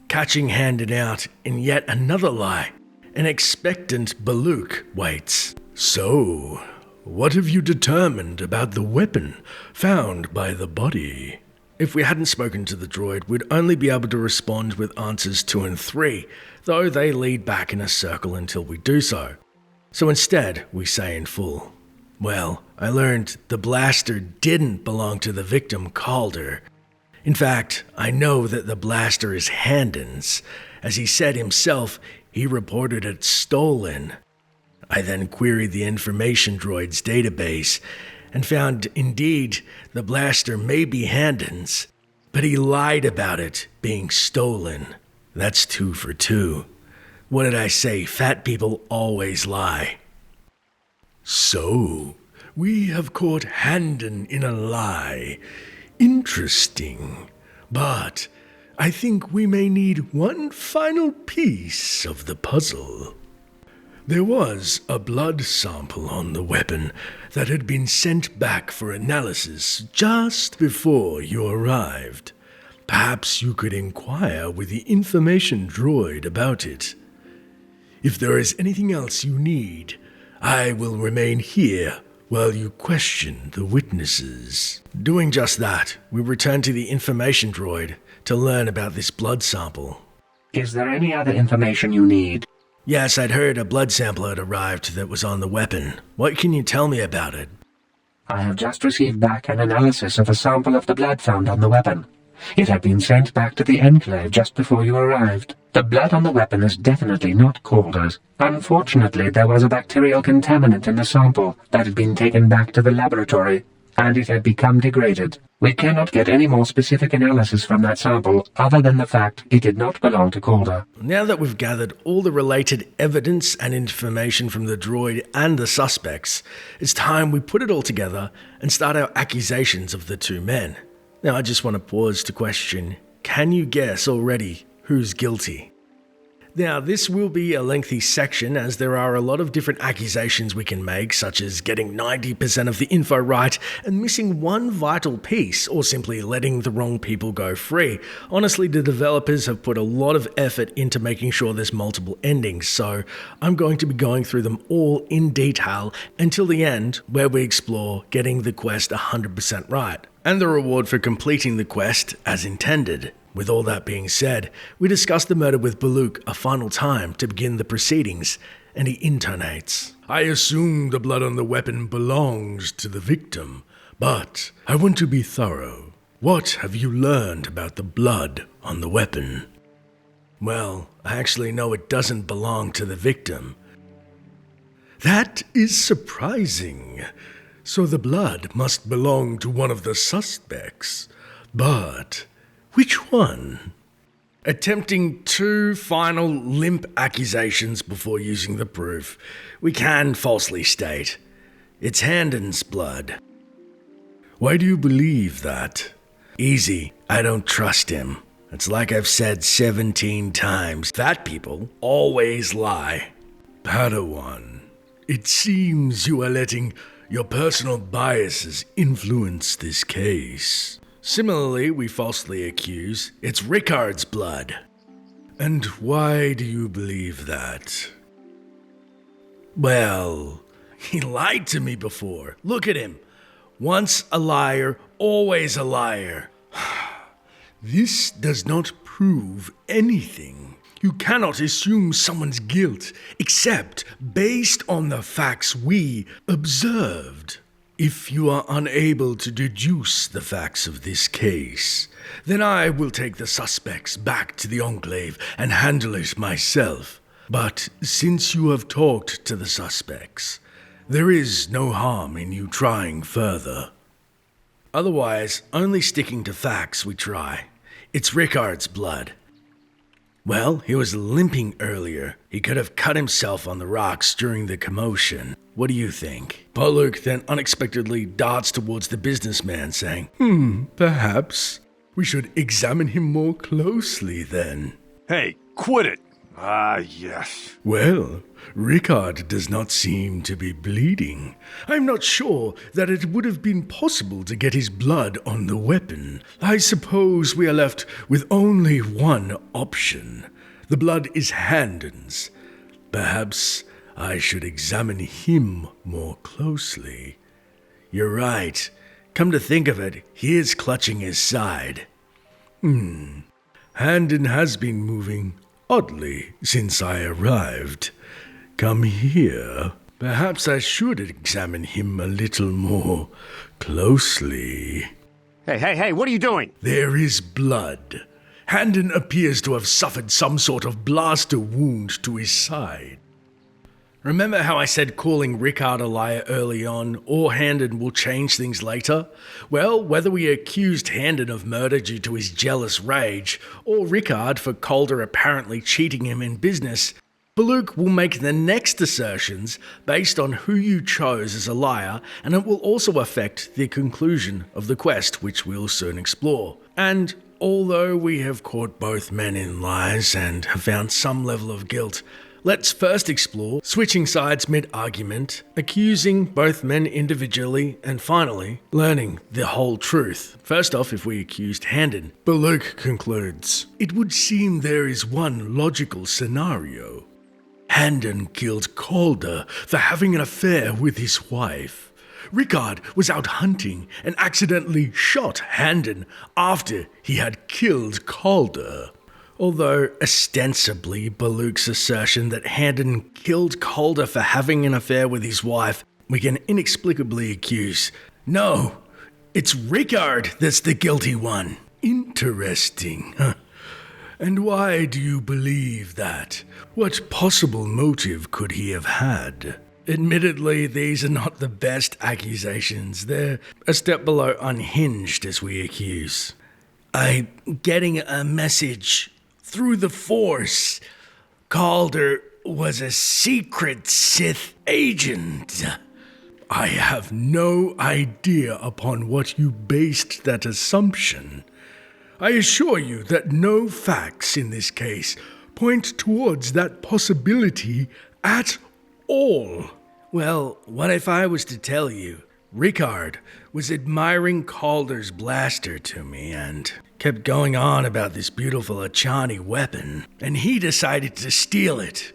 Catching Handon out in yet another lie, an expectant Baluk waits. So, what have you determined about the weapon found by the body? If we hadn't spoken to the droid, we'd only be able to respond with answers 2 and 3, though they lead back in a circle until we do so. So instead, we say in full, well, I learned the blaster didn't belong to the victim Calder. In fact, I know that the blaster is Handon's. As he said himself, he reported it stolen. I then queried the information droid's database and found indeed the blaster may be Handon's, but he lied about it being stolen. That's 2 for 2. What did I say? Fat people always lie. So, we have caught Handon in a lie. Interesting. But I think we may need one final piece of the puzzle. There was a blood sample on the weapon that had been sent back for analysis just before you arrived. Perhaps you could inquire with the information droid about it. If there is anything else you need, I will remain here while you question the witnesses. Doing just that, we return to the information droid to learn about this blood sample. Is there any other information you need? Yes, I'd heard a blood sample had arrived that was on the weapon. What can you tell me about it? I have just received back an analysis of a sample of the blood found on the weapon. It had been sent back to the Enclave just before you arrived. The blood on the weapon is definitely not Calder's. Unfortunately, there was a bacterial contaminant in the sample that had been taken back to the laboratory, and it had become degraded. We cannot get any more specific analysis from that sample other than the fact it did not belong to Calder. Now that we've gathered all the related evidence and information from the droid and the suspects, it's time we put it all together and start our accusations of the 2 men. Now I just want to pause to question, can you guess already who's guilty? Now, this will be a lengthy section as there are a lot of different accusations we can make, such as getting 90% of the info right and missing one vital piece, or simply letting the wrong people go free. Honestly, the developers have put a lot of effort into making sure there's multiple endings, so I'm going to be going through them all in detail until the end, where we explore getting the quest 100% right, and the reward for completing the quest as intended. With all that being said, we discuss the murder with Baluk a final time to begin the proceedings, and he intonates, I assume the blood on the weapon belongs to the victim, but I want to be thorough. What have you learned about the blood on the weapon? Well, I actually know it doesn't belong to the victim. That is surprising. So the blood must belong to one of the suspects. But which one? Attempting two final limp accusations before using the proof, we can falsely state it's Handon's blood. Why do you believe that? Easy, I don't trust him. It's like I've said 17 times. Fat people always lie. Padawan, it seems you are letting your personal biases influence this case. Similarly, we falsely accuse it's Ricard's blood. And why do you believe that? Well, he lied to me before. Look at him. Once a liar, always a liar. This does not prove anything. You cannot assume someone's guilt except based on the facts we observed. If you are unable to deduce the facts of this case, then I will take the suspects back to the Enclave and handle it myself. But since you have talked to the suspects, there is no harm in you trying further. Otherwise, only sticking to facts we try. It's Ricard's blood. Well, he was limping earlier. He could have cut himself on the rocks during the commotion. What do you think? Poluk then unexpectedly darts towards the businessman, saying, perhaps we should examine him more closely then. Hey, quit it! Ah, yes. Well, Ricard does not seem to be bleeding. I'm not sure that it would have been possible to get his blood on the weapon. I suppose we are left with only one option. The blood is Handon's. Perhaps I should examine him more closely. You're right. Come to think of it, he is clutching his side. Handon has been moving oddly since I arrived. Come here. Perhaps I should examine him a little more closely. Hey, what are you doing? There is blood. Handon appears to have suffered some sort of blaster wound to his side. Remember how I said calling Ricard a liar early on, or Handon will change things later? Well, whether we accused Handon of murder due to his jealous rage, or Ricard for Calder apparently cheating him in business, Baluk will make the next assertions based on who you chose as a liar, and it will also affect the conclusion of the quest, which we'll soon explore. And although we have caught both men in lies and have found some level of guilt, let's first explore switching sides mid-argument, accusing both men individually, and finally, learning the whole truth. First off, if we accused Handon, Baluk concludes, it would seem there is one logical scenario. Handon killed Calder for having an affair with his wife. Ricard was out hunting and accidentally shot Handon after he had killed Calder. Although ostensibly Baluk's assertion that Handon killed Calder for having an affair with his wife, we can inexplicably accuse, no, it's Ricard that's the guilty one. Interesting, huh? And why do you believe that? What possible motive could he have had? Admittedly, these are not the best accusations. They're a step below unhinged as we accuse. I'm getting a message through the Force. Calder was a secret Sith agent. I have no idea upon what you based that assumption. I assure you that no facts in this case point towards that possibility at all. Well, what if I was to tell you Ricard was admiring Calder's blaster to me and kept going on about this beautiful Achani weapon, and he decided to steal it?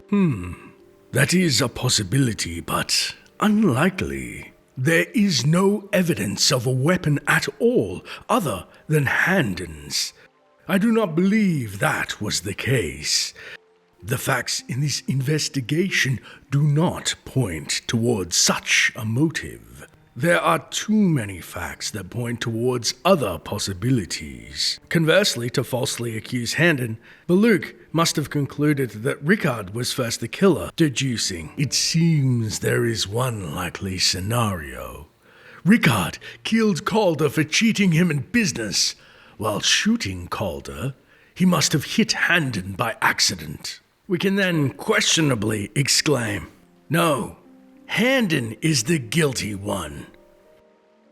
That is a possibility, but unlikely. There is no evidence of a weapon at all other than Handon's. I do not believe that was the case. The facts in this investigation do not point towards such a motive. There are too many facts that point towards other possibilities. Conversely, to falsely accuse Handon, Baluk must have concluded that Ricard was first the killer, deducing, it seems there is one likely scenario. Ricard killed Calder for cheating him in business. While shooting Calder, He must have hit Handon by accident. We can then questionably exclaim, no, Handon is the guilty one.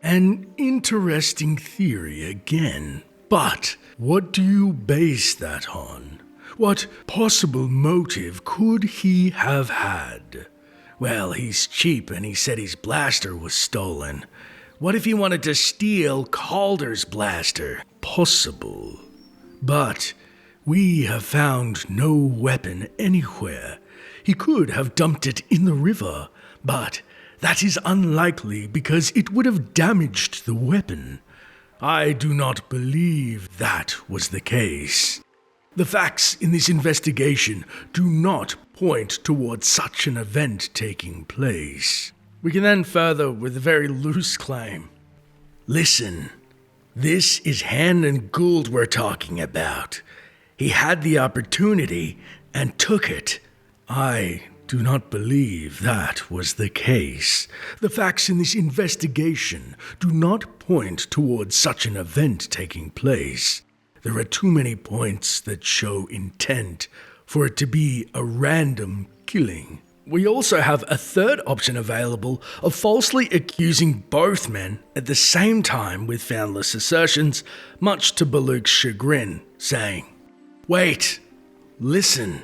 An interesting theory again. But what do you base that on? What possible motive could he have had? Well, he's cheap and he said his blaster was stolen. What if he wanted to steal Calder's blaster? Possible. But we have found no weapon anywhere. He could have dumped it in the river, but that is unlikely because it would have damaged the weapon. I do not believe that was the case. The facts in this investigation do not point towards such an event taking place. We can then further with a very loose claim. Listen, this is Handon Gould we're talking about. He had the opportunity and took it. I do not believe that was the case. The facts in this investigation do not point towards such an event taking place. There are too many points that show intent for it to be a random killing. We also have a third option available of falsely accusing both men at the same time with foundless assertions, much to Baluk's chagrin, saying, "Wait, listen,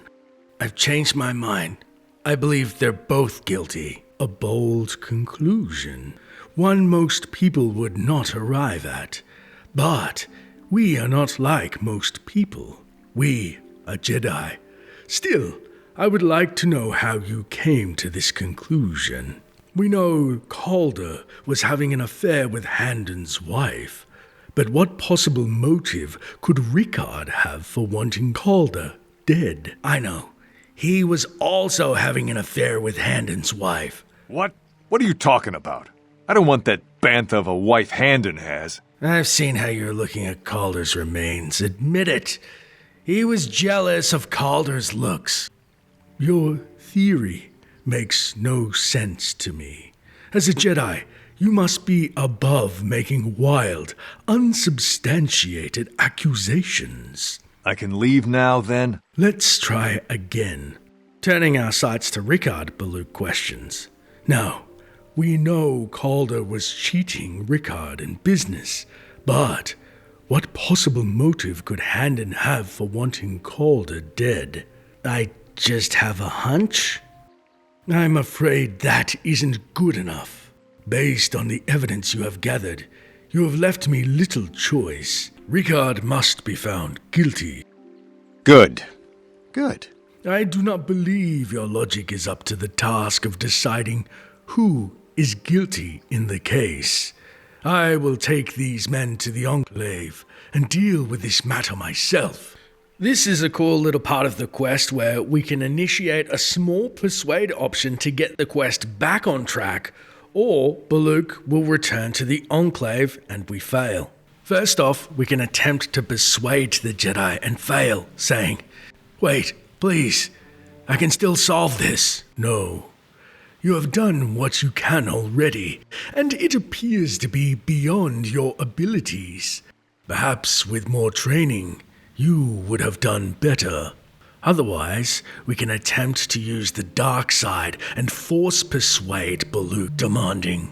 I've changed my mind. I believe they're both guilty." A bold conclusion, one most people would not arrive at. But we are not like most people. We are Jedi. Still, I would like to know how you came to this conclusion. We know Calder was having an affair with Handon's wife, but what possible motive could Rickard have for wanting Calder dead? I know. He was also having an affair with Handon's wife. What? What are you talking about? I don't want that bantha of a wife Handon has. I've seen how you're looking at Calder's remains. Admit it. He was jealous of Calder's looks. Your theory makes no sense to me. As a Jedi, you must be above making wild, unsubstantiated accusations. I can leave now, then? Let's try again. Turning our sights to Rickard, Baluk questions. Now, we know Calder was cheating Rickard in business, but what possible motive could Handon have for wanting Calder dead? I just have a hunch? I'm afraid that isn't good enough. Based on the evidence you have gathered, you have left me little choice. Rickard must be found guilty. Good. Good. I do not believe your logic is up to the task of deciding who is guilty in the case. I will take these men to the Enclave and deal with this matter myself. This is a cool little part of the quest where we can initiate a small persuade option to get the quest back on track, or Baluk will return to the Enclave and we fail. First off, we can attempt to persuade the Jedi and fail, saying, "Wait, please, I can still solve this." No. You have done what you can already, and it appears to be beyond your abilities. Perhaps with more training, you would have done better. Otherwise, we can attempt to use the dark side and force persuade Baluk, demanding,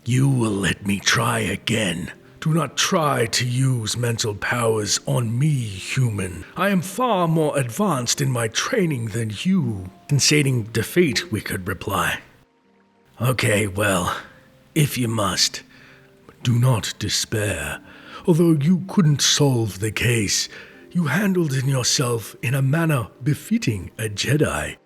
"You will let me try again. Do not try to use mental powers on me, human. I am far more advanced in my training than you." Conceding defeat, we could reply. "Okay, well, if you must, do not despair. Although you couldn't solve the case, you handled it yourself in a manner befitting a Jedi.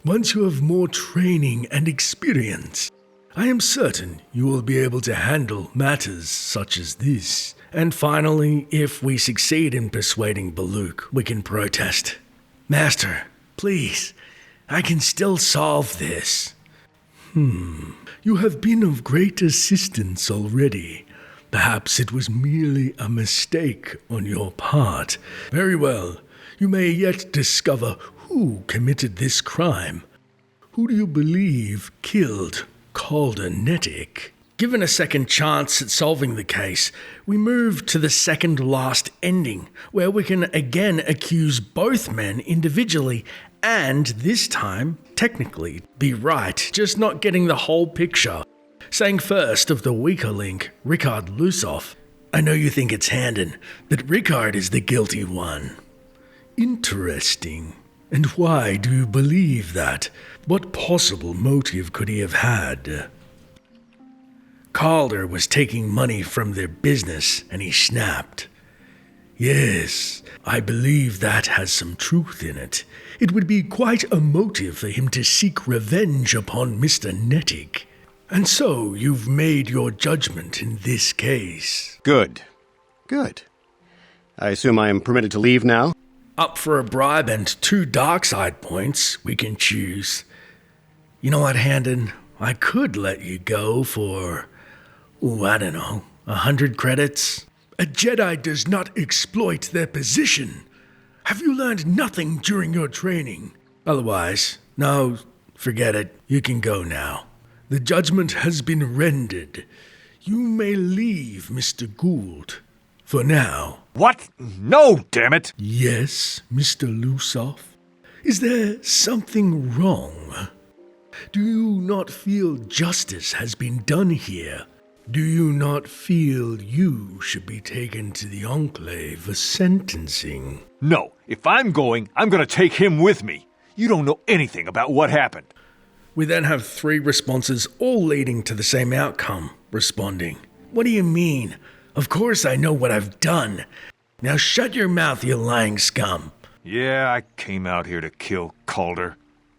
Once you have more training and experience, I am certain you will be able to handle matters such as this." And finally, if we succeed in persuading Baluk, we can protest. "Master, please, I can still solve this." You have been of great assistance already. Perhaps it was merely a mistake on your part. Very well, you may yet discover who committed this crime. Who do you believe killed Calder Netic? Given a second chance at solving the case, we move to the second last ending, where we can again accuse both men individually and, this time, technically, be right, just not getting the whole picture. Saying first of the weaker link, Ricard Lusoff, I know you think it's Handon, but Ricard is the guilty one. Interesting. And why do you believe that? What possible motive could he have had? Calder was taking money from their business, and he snapped. Yes, I believe that has some truth in it. It would be quite a motive for him to seek revenge upon Mr. Nettig. And so you've made your judgment in this case. Good. Good. I assume I am permitted to leave now? Up for a bribe and 2 dark side points, we can choose. You know what, Handon? I could let you go for, I don't know, 100 credits? A Jedi does not exploit their position. Have you learned nothing during your training? Otherwise, no, forget it. You can go now. The judgment has been rendered. You may leave, Mr. Gould. For now. What? No, damn it! Yes, Mr. Lusoff? Is there something wrong? Do you not feel justice has been done here? Do you not feel you should be taken to the Enclave for sentencing? No, if I'm going, I'm gonna take him with me. You don't know anything about what happened. We then have 3 responses, all leading to the same outcome, responding. What do you mean? Of course I know what I've done. Now shut your mouth, you lying scum. Yeah, I came out here to kill Calder.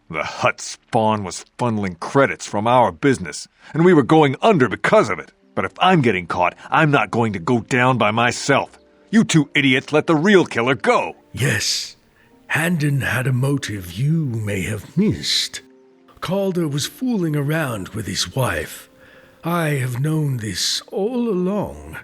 The Hutt spawn was funneling credits from our business, and we were going under because of it. But if I'm getting caught, I'm not going to go down by myself. You 2 idiots let the real killer go. Yes, Handon had a motive you may have missed. Calder was fooling around with his wife. I have known this all along,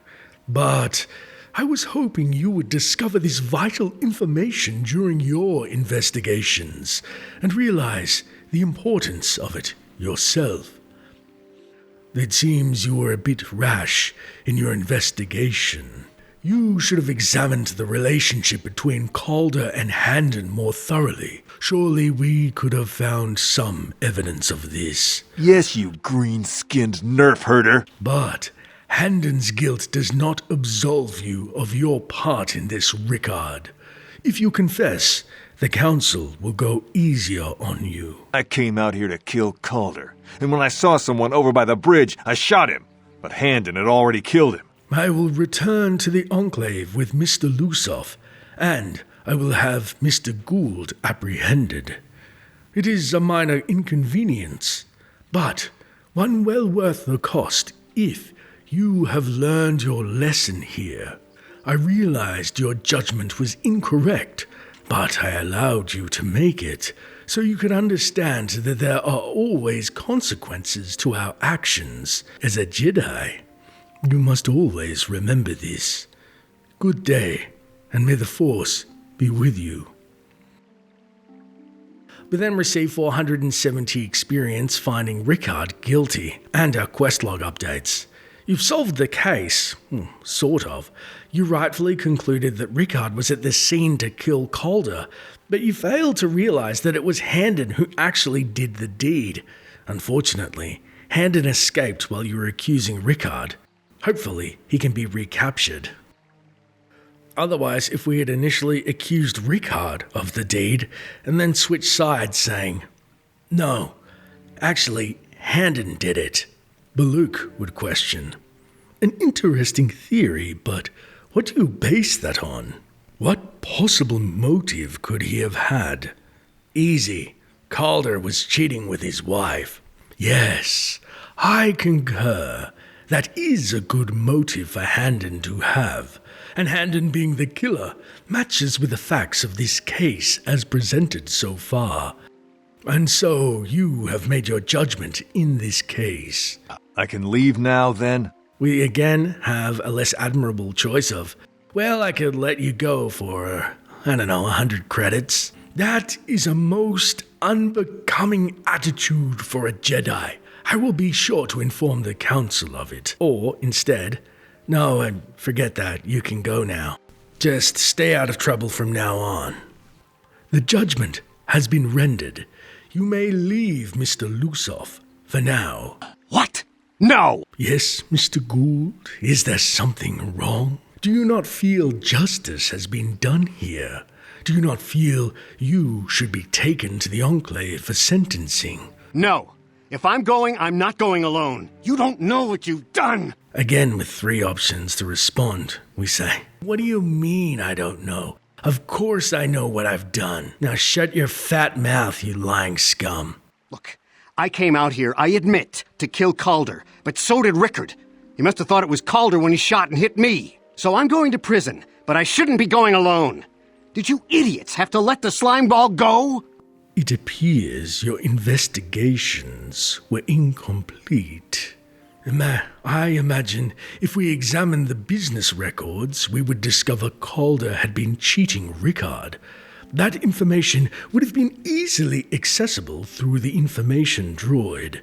but I was hoping you would discover this vital information during your investigations and realize the importance of it yourself. It seems you were a bit rash in your investigation. You should have examined the relationship between Calder and Handon more thoroughly. Surely we could have found some evidence of this. Yes, you green-skinned nerf herder. But Handon's guilt does not absolve you of your part in this, Ricard. If you confess, the Council will go easier on you. I came out here to kill Calder, and when I saw someone over by the bridge, I shot him. But Handon had already killed him. I will return to the Enclave with Mr. Lusoff, and I will have Mr. Gould apprehended. It is a minor inconvenience, but one well worth the cost if you have learned your lesson here. I realized your judgment was incorrect, but I allowed you to make it, so you can understand that there are always consequences to our actions as a Jedi. You must always remember this. Good day, and may the Force be with you. We then receive 470 experience finding Ricard guilty, and our questlog updates. You've solved the case, sort of. You rightfully concluded that Ricard was at the scene to kill Calder, but you failed to realize that it was Handon who actually did the deed. Unfortunately, Handon escaped while you were accusing Ricard. Hopefully, he can be recaptured. Otherwise, if we had initially accused Ricard of the deed and then switched sides saying, no, actually, Handon did it, Baluk would question. An interesting theory, but what do you base that on? What possible motive could he have had? Easy. Calder was cheating with his wife. Yes, I concur. That is a good motive for Handon to have, and Handon being the killer matches with the facts of this case as presented so far. And so you have made your judgment in this case. I can leave now, then? We again have a less admirable choice of, well, I could let you go for, 100 credits. That is a most unbecoming attitude for a Jedi. I will be sure to inform the council of it. Or, instead, no, and forget that, you can go now. Just stay out of trouble from now on. The judgment has been rendered. You may leave, Mr. Lusoff, for now. What? No! Yes, Mr. Gould, is there something wrong? Do you not feel justice has been done here? Do you not feel you should be taken to the Enclave for sentencing? No. If I'm going, I'm not going alone. You don't know what you've done. Again, with 3 options to respond, we say, "What do you mean I don't know? Of course I know what I've done. Now shut your fat mouth, you lying scum." Look, I came out here, I admit, to kill Calder, but so did Rickard. He must have thought it was Calder when he shot and hit me. So I'm going to prison, but I shouldn't be going alone. Did you idiots have to let the slime ball go? It appears your investigations were incomplete. I imagine if we examined the business records, we would discover Calder had been cheating Rickard. That information would have been easily accessible through the information droid.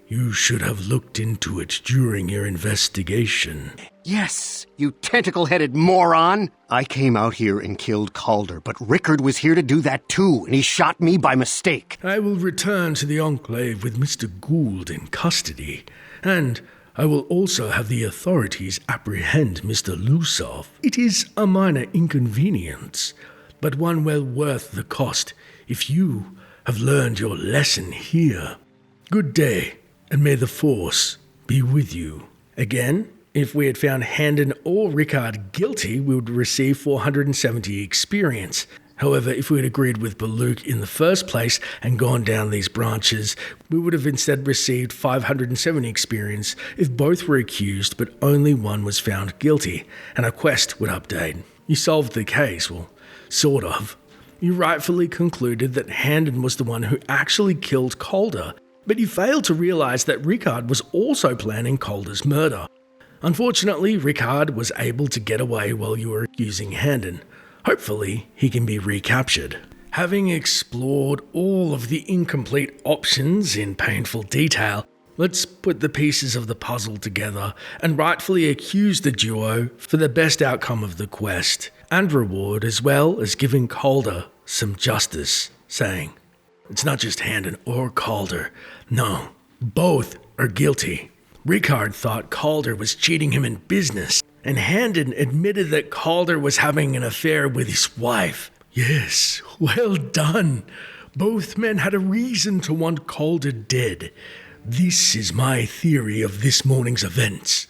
You should have looked into it during your investigation. Yes, you tentacle-headed moron. I came out here and killed Calder, but Rickard was here to do that too, and he shot me by mistake. I will return to the Enclave with Mr. Gould in custody, and I will also have the authorities apprehend Mr. Lusoff. It is a minor inconvenience, but one well worth the cost if you have learned your lesson here. Good day, and may the Force be with you. Again, if we had found Handon or Rickard guilty, we would receive 470 experience. However, if we had agreed with Baluk in the first place and gone down these branches, we would have instead received 570 experience if both were accused but only one was found guilty, and our quest would update. You solved the case, well, sort of. You rightfully concluded that Handon was the one who actually killed Calder, but you failed to realize that Rickard was also planning Calder's murder. Unfortunately, Rickard was able to get away while you were accusing Handon. Hopefully, he can be recaptured. Having explored all of the incomplete options in painful detail, let's put the pieces of the puzzle together and rightfully accuse the duo for the best outcome of the quest and reward, as well as giving Calder some justice, saying, "It's not just Handon or Calder. No, both are guilty. Rickard thought Calder was cheating him in business, and Handon admitted that Calder was having an affair with his wife. Yes, well done. Both men had a reason to want Calder dead. This is my theory of this morning's events.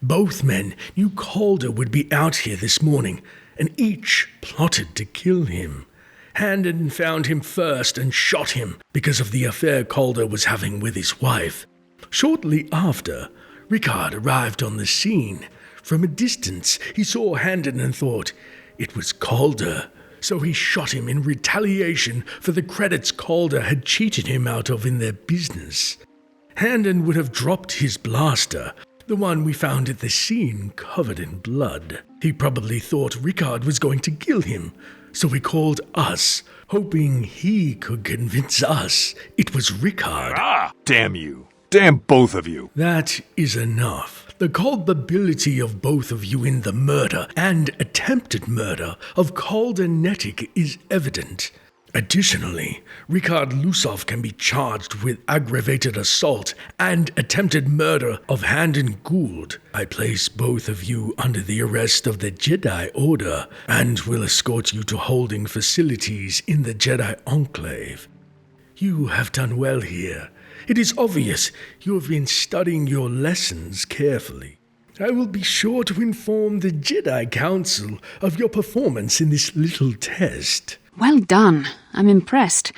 Both men knew Calder would be out here this morning, and each plotted to kill him. Handon found him first and shot him because of the affair Calder was having with his wife. Shortly after, Rickard arrived on the scene. From a distance, he saw Handon and thought it was Calder, so he shot him in retaliation for the credits Calder had cheated him out of in their business. Handon would have dropped his blaster, the one we found at the scene covered in blood. He probably thought Rickard was going to kill him, so he called us, hoping he could convince us it was Rickard. Ah! Damn you. Damn both of you. That is enough. The culpability of both of you in the murder and attempted murder of Calder Netic is evident. Additionally, Rickard Lusoff can be charged with aggravated assault and attempted murder of Handon Gould. I place both of you under the arrest of the Jedi Order and will escort you to holding facilities in the Jedi Enclave. You have done well here. It is obvious you have been studying your lessons carefully. I will be sure to inform the Jedi Council of your performance in this little test. Well done. I'm impressed.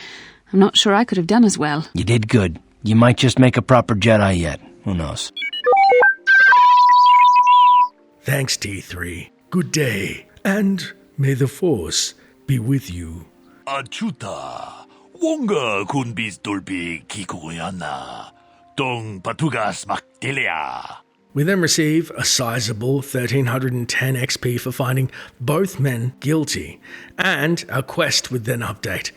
I'm not sure I could have done as well. You did good. You might just make a proper Jedi yet. Who knows? Thanks, T3. Good day, and may the Force be with you. Achuta, wonga kun bis dolbi kikuyanna, dong patugas maktelia. We then receive a sizable 1310 XP for finding both men guilty, and our quest would then update.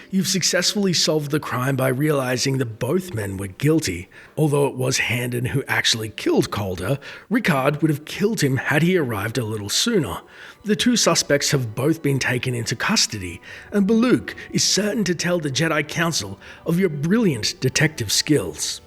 You've successfully solved the crime by realizing that both men were guilty. Although it was Handon who actually killed Calder, Ricard would have killed him had he arrived a little sooner. The two suspects have both been taken into custody, and Baluk is certain to tell the Jedi Council of your brilliant detective skills.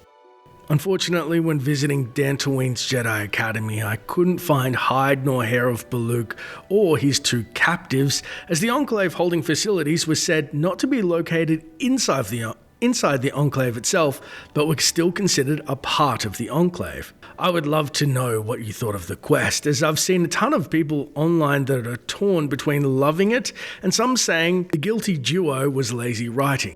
Unfortunately, when visiting Dantooine's Jedi Academy, I couldn't find hide nor hair of Baluk or his two captives, as the Enclave holding facilities were said not to be located inside the Enclave itself, but were still considered a part of the Enclave. I would love to know what you thought of the quest, as I've seen a ton of people online that are torn between loving it and some saying the guilty duo was lazy writing.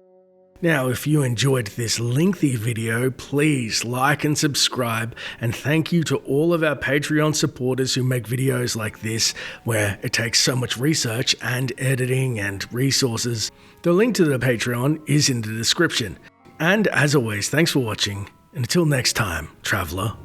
Now, if you enjoyed this lengthy video, please like and subscribe, and thank you to all of our Patreon supporters who make videos like this, where it takes so much research and editing and resources. The link to the Patreon is in the description. And as always, thanks for watching, and until next time, Traveller.